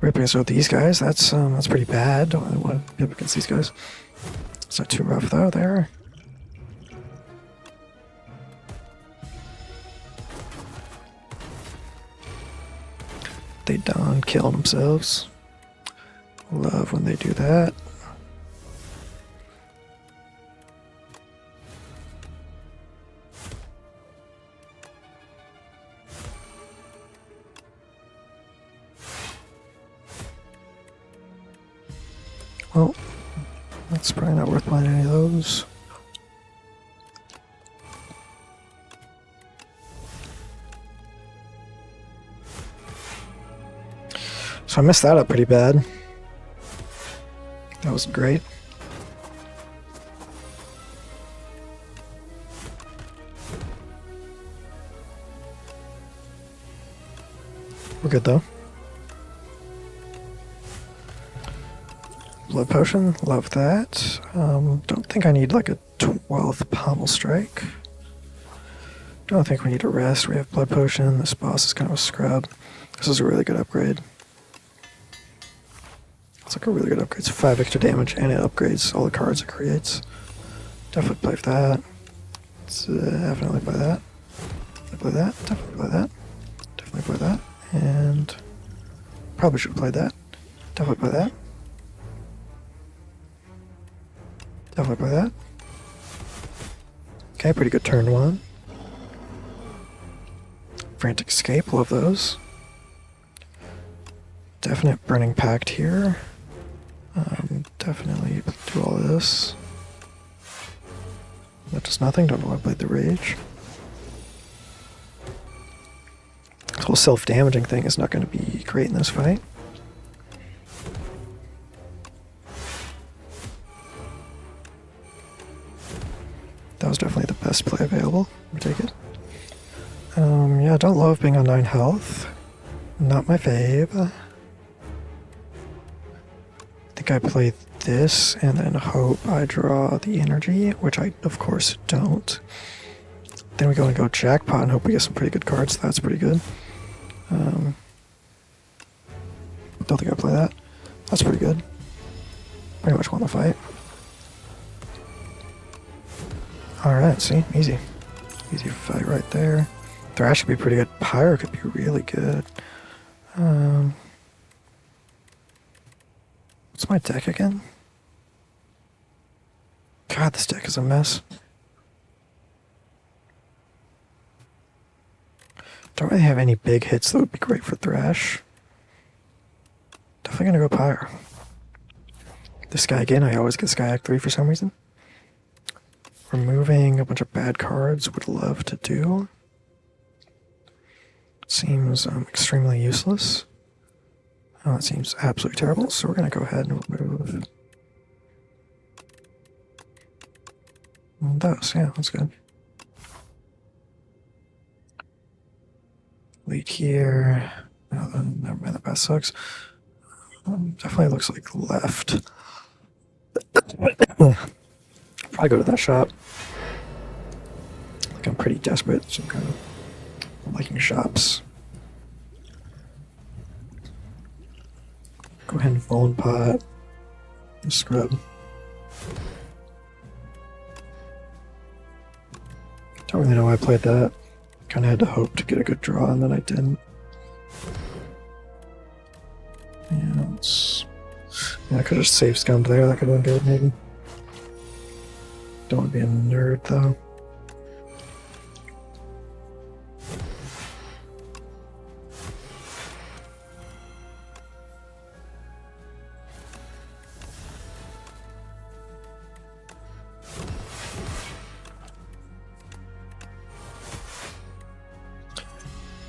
Ripping us with these guys, that's pretty bad. Don't really want to be up against these guys. It's not too rough though there. They done killing themselves. Love when they do that. Well, that's probably not worth buying any of those. So I messed that up pretty bad. That was great. We're good though. Blood potion, love that. Don't think I need like a 12th pommel strike. Don't think we need a rest. We have blood potion. This boss is kind of a scrub. This is a really good upgrade. It's like a really good upgrade. It's 5 extra damage and it upgrades all the cards it creates. Definitely play for that. Let's definitely play that. Definitely play that. Definitely play that. Definitely play that. And probably should have played that. Definitely play that. Definitely play that. Okay, pretty good turn one. Frantic Escape, love those. Definite Burning Pact here. Definitely do all of this. That does nothing, don't know why I played the Rage. This whole self-damaging thing is not going to be great in this fight. That was definitely the best play available. I'll take it. Yeah, I don't love being on 9 health. Not my fave. I think I play this and then hope I draw the energy, which I, of course, don't. Then we go jackpot and hope we get some pretty good cards. That's pretty good. Don't think I play that. That's pretty good. Pretty much won the fight. Alright, see? Easy. Easy fight right there. Thrash should be pretty good. Pyre could be really good. What's my deck again? God, this deck is a mess. Don't really have any big hits that would be great for Thrash. Definitely gonna go Pyre. This guy again, I always get Sky Act 3 for some reason. Removing a bunch of bad cards, would love to do. Seems extremely useless. Oh, that seems absolutely terrible, so we're gonna go ahead and remove those. Yeah, that's good. Lead here. Oh, never mind, the pass sucks. Definitely looks like left. Probably go to that shop. Like I'm pretty desperate, so I'm kind of liking shops. Go ahead and Fallen Pot. Scrub. Don't really know why I played that. Kinda had to hope to get a good draw and then I didn't. Yeah, I could have saved scummed there, that could have been good maybe. Don't want to be a nerd though.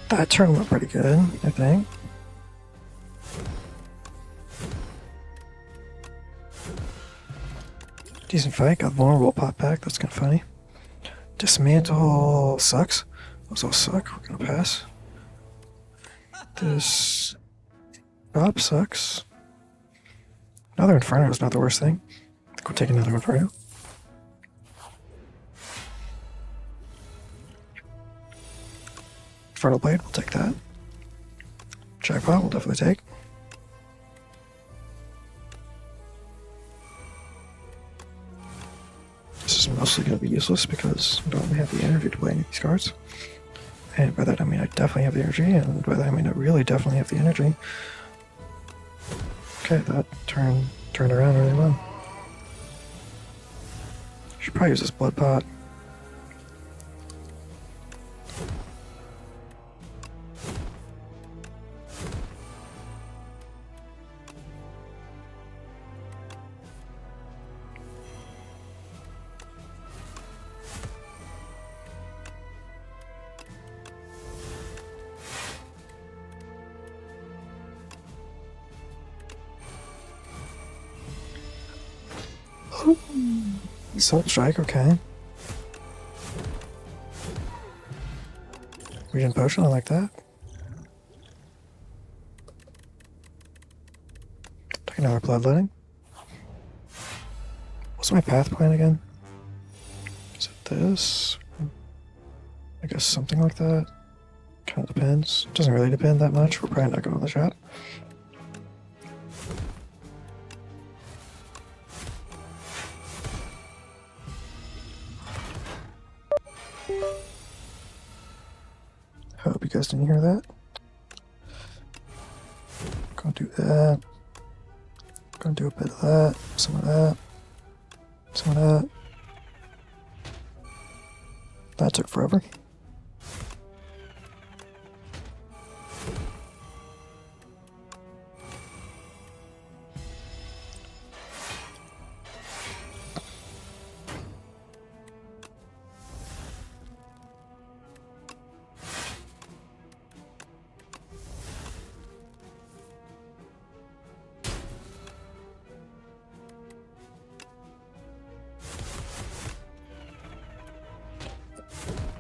That turn went pretty good, I think. Decent fight, got vulnerable pop back, that's kind of funny. Dismantle sucks. Those all suck, we're gonna pass. This drop sucks. Another Inferno is not the worst thing. I think we'll take another Inferno. Infernal Blade, we'll take that. Jackpot, we'll definitely take. This is mostly going to be useless because I don't have the energy to play any of these cards. And by that I mean I definitely have the energy, and by that I mean I really definitely have the energy. Okay, that turned around really well. Should probably use this blood pot. Salt strike, okay. Regen potion, I like that. Take another bloodletting. What's my path plan again? Is it this? I guess something like that. Kind of depends. Doesn't really depend that much. We're probably not going to the shop. Hope you guys didn't hear that. Gonna do that. Gonna do a bit of that. Some of that. Some of that. That took forever.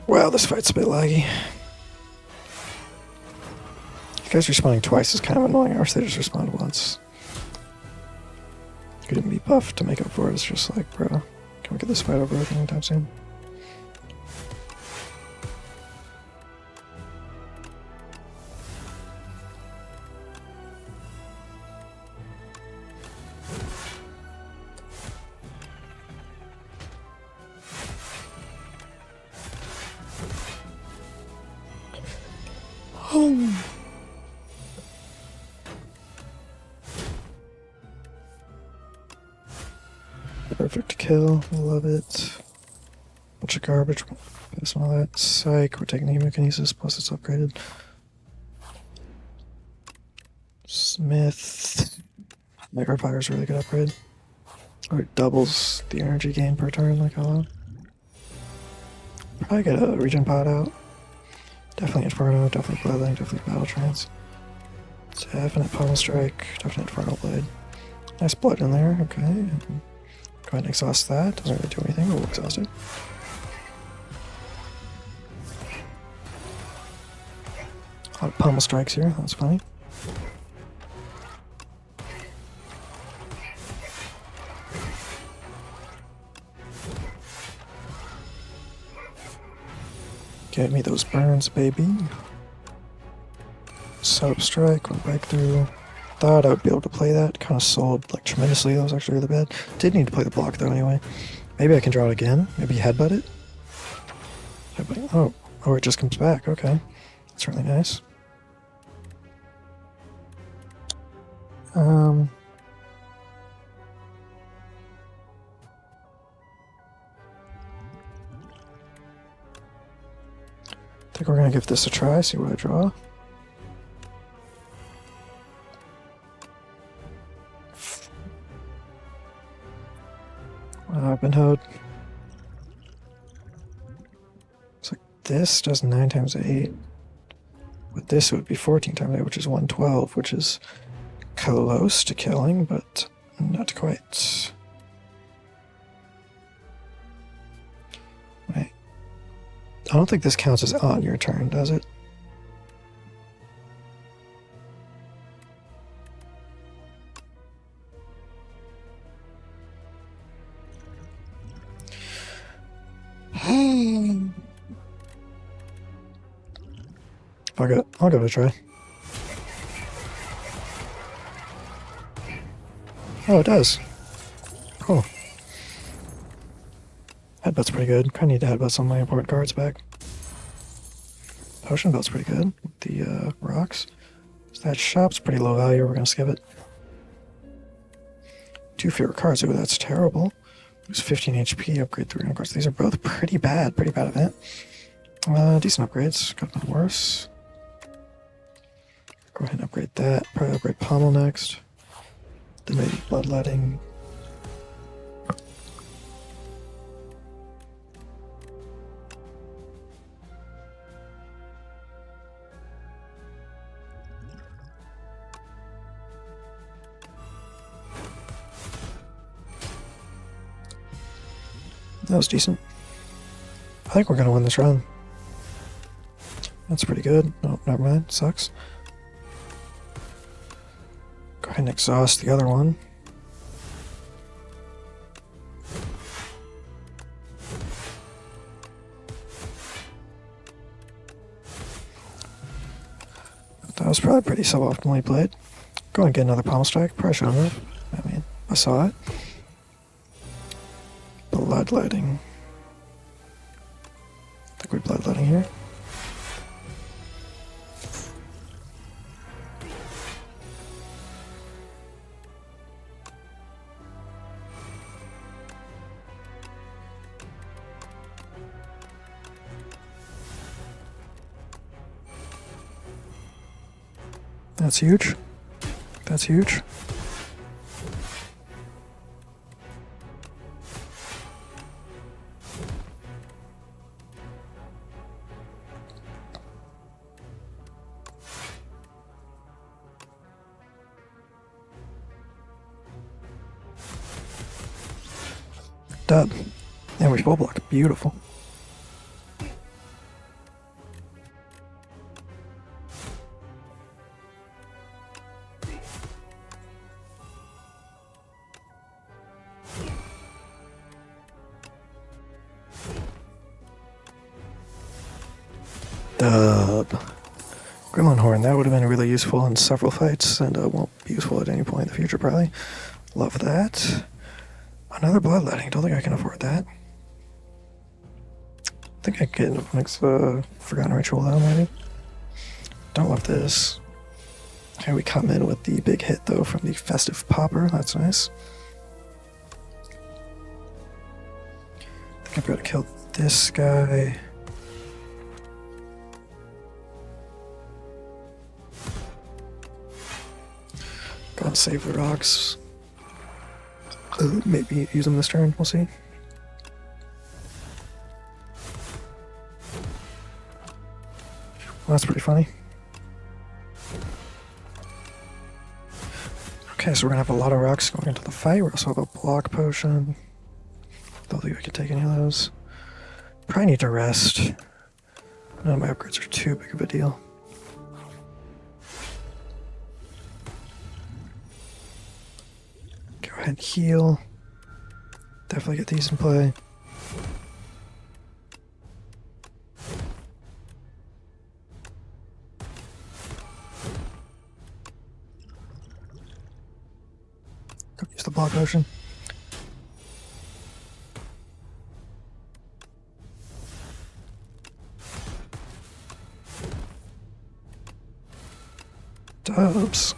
Wow, this fight's a bit laggy. You guys responding twice is kind of annoying. I wish they just responded once. Couldn't be buffed to make up for it. It's just like, bro, can we get this fight over with anytime soon? Perfect kill, love it. Bunch of garbage, pass all that. Psych, we're taking the hemokinesis, plus it's upgraded. Smith. Micro Fire's a really good upgrade. Or it doubles the energy gain per turn, like hello. Probably get a regen pod out. Definitely Inferno, definitely Bloodline, definitely Battle Trance. Definite Pummel Strike, definite Infernal Blade. Nice blood in there, okay. Go ahead and exhaust that. Doesn't really do anything, but we'll exhaust it. A lot of Pummel Strikes here, that's funny. Get me those burns, baby. Soap Strike, went back through. Thought I would be able to play that. Kind of sold like tremendously. That was actually really bad. Did need to play the block though anyway. Maybe I can draw it again. Maybe headbutt it. Headbutt. Oh, it just comes back. Okay, that's really nice. I think we're gonna give this a try. See what I draw. Robin It's like this does 9 times 8. With this it would be 14 times 8, which is 112, which is close to killing, but not quite. Wait. I don't think this counts as on your turn, does it? Fuck it, I'll give it a try. Oh, it does. Cool. Headbutt's pretty good. Kinda need to headbutt some of my important cards back. Potion Belt's pretty good with the rocks. So that shop's pretty low value, we're gonna skip it. 2 fewer cards. Oh, that's terrible. Lose 15 HP, upgrade 3 cards. These are both pretty bad event. Decent upgrades, could have been worse. Go ahead and upgrade that. Probably upgrade Pommel next. Then maybe Bloodletting. That was decent. I think we're gonna win this run. That's pretty good. No, never mind. Sucks. Go ahead and exhaust the other one. That was probably pretty suboptimally played. Go and get another Pommel Strike. Probably shouldn't have. I mean, I saw it. Bloodletting. I think we're Bloodletting here. That's huge. That's huge. Dub. And we full blocked. Beautiful. Dub. Gremlin Horn, that would have been really useful in several fights, and won't be useful at any point in the future, probably. Love that. Another Bloodletting, don't think I can afford that. I think I can get next Forgotten Ritual though, maybe. Don't love this. Okay, we come in with the big hit though from the Festive Popper, that's nice. I think I've got to kill this guy. Go and save the rocks. Maybe use them this turn, we'll see. Well, that's pretty funny. Okay, so we're gonna have a lot of rocks going into the fight. We also have a block potion. Don't think I can take any of those. Probably need to rest. None of my upgrades are too big of a deal. Go ahead and heal. Definitely get these in play. Go use the block potion. Dubs.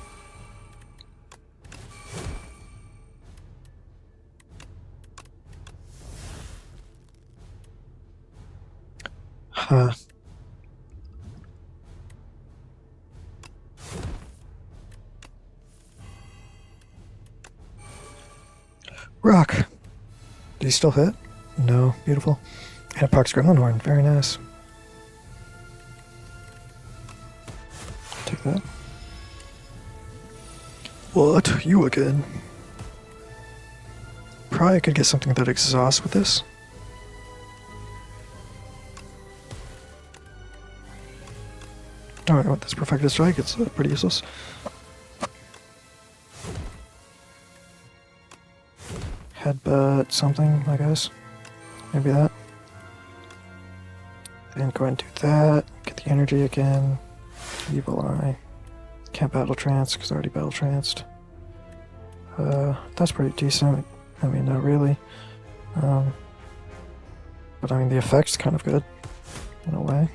Huh. Rock. Did he still hit? No. Beautiful. And a Park's Gremlin Horn. Very nice. Take that. What? You again? Probably could get something that exhausts with this. Alright, with this Perfected Strike, it's pretty useless. Headbutt something, I guess. Maybe that. Then go ahead and do that. Get the energy again. Evil Eye. Can't Battle Trance because I already Battle Tranced. That's pretty decent. I mean, not really. But I mean, the effect's kind of good. In a way.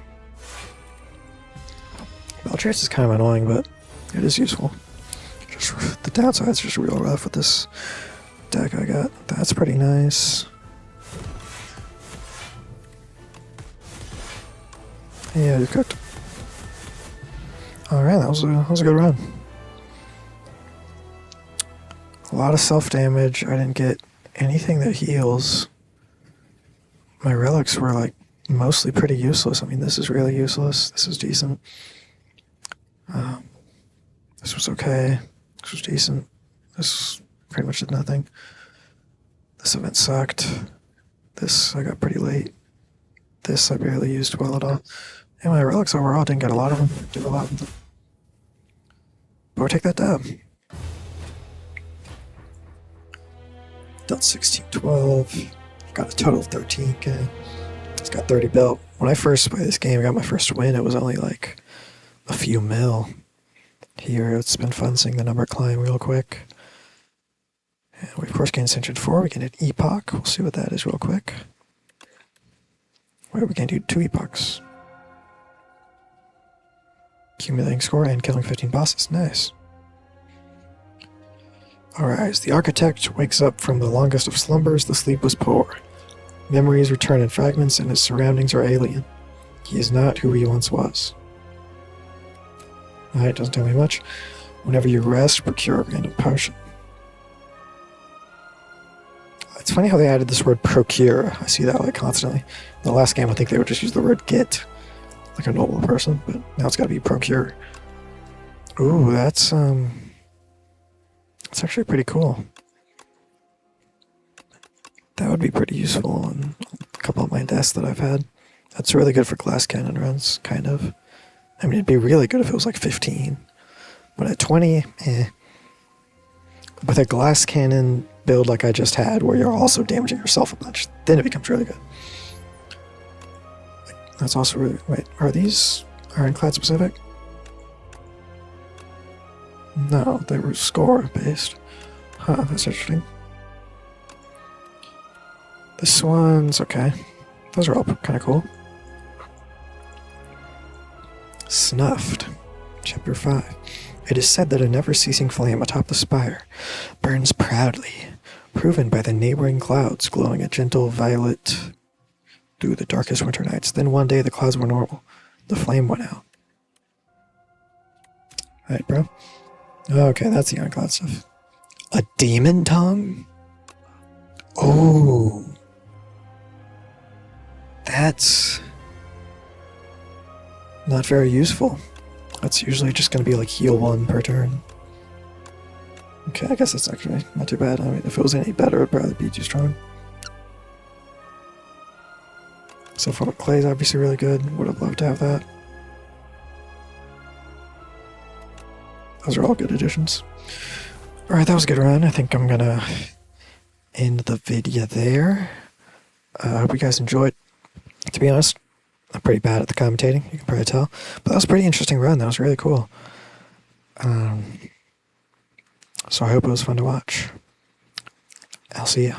Battle Trance is kind of annoying, but it is useful. Just the downside's just real rough with this deck I got. That's pretty nice. Yeah, you're cooked. Alright, that was a good run. A lot of self-damage. I didn't get anything that heals. My relics were like mostly pretty useless. I mean, this is really useless. This is decent. This was okay. This was decent. This pretty much did nothing. This event sucked. This I got pretty late. This I barely used well at all. And my relics overall didn't get a lot of them. Did a lot of them. But we'll take that dub. Dealt 16, 12. Got a total of 13k. It's got 30 built. When I first played this game, I got my first win. It was only like a few mil. Here, it's been fun seeing the number climb real quick. And we, of course, gained Ascension 4. We can hit Epoch. We'll see what that is real quick. Wait, we can do 2 Epochs. Accumulating score and killing 15 bosses. Nice. Alright, the architect wakes up from the longest of slumbers. The sleep was poor. Memories return in fragments and his surroundings are alien. He is not who he once was. Alright, doesn't tell me much. Whenever you rest, procure a random potion. It's funny how they added this word procure. I see that like constantly. In the last game, I think they would just use the word get, like a normal person, but now it's got to be procure. Ooh, that's actually pretty cool. That would be pretty useful on a couple of my deaths that I've had. That's really good for glass cannon runs, kind of. I mean, it'd be really good if it was like 15. But at 20, eh. With a glass cannon build like I just had, where you're also damaging yourself a bunch, then it becomes really good. That's also really... Wait, are these Ironclad specific? No, they were score-based. Huh, that's interesting. This one's okay. Those are all kind of cool. Snuffed. Chapter 5. It is said that a never-ceasing flame atop the spire burns proudly, proven by the neighboring clouds glowing a gentle violet through the darkest winter nights. Then one day the clouds were normal. The flame went out. Alright, bro. Okay, that's the Ironclad stuff. A demon tongue? Oh. That's not very useful. That's usually just going to be like heal 1 per turn. Okay, I guess that's actually not too bad. I mean, if it was any better, it'd probably be too strong. Sulfonic Clay is obviously really good. Would have loved to have that. Those are all good additions. Alright, that was a good run. I think I'm gonna end the video there. I hope you guys enjoyed. To be honest, I'm pretty bad at the commentating, you can probably tell. But that was a pretty interesting run. That was really cool. So I hope it was fun to watch. I'll see ya.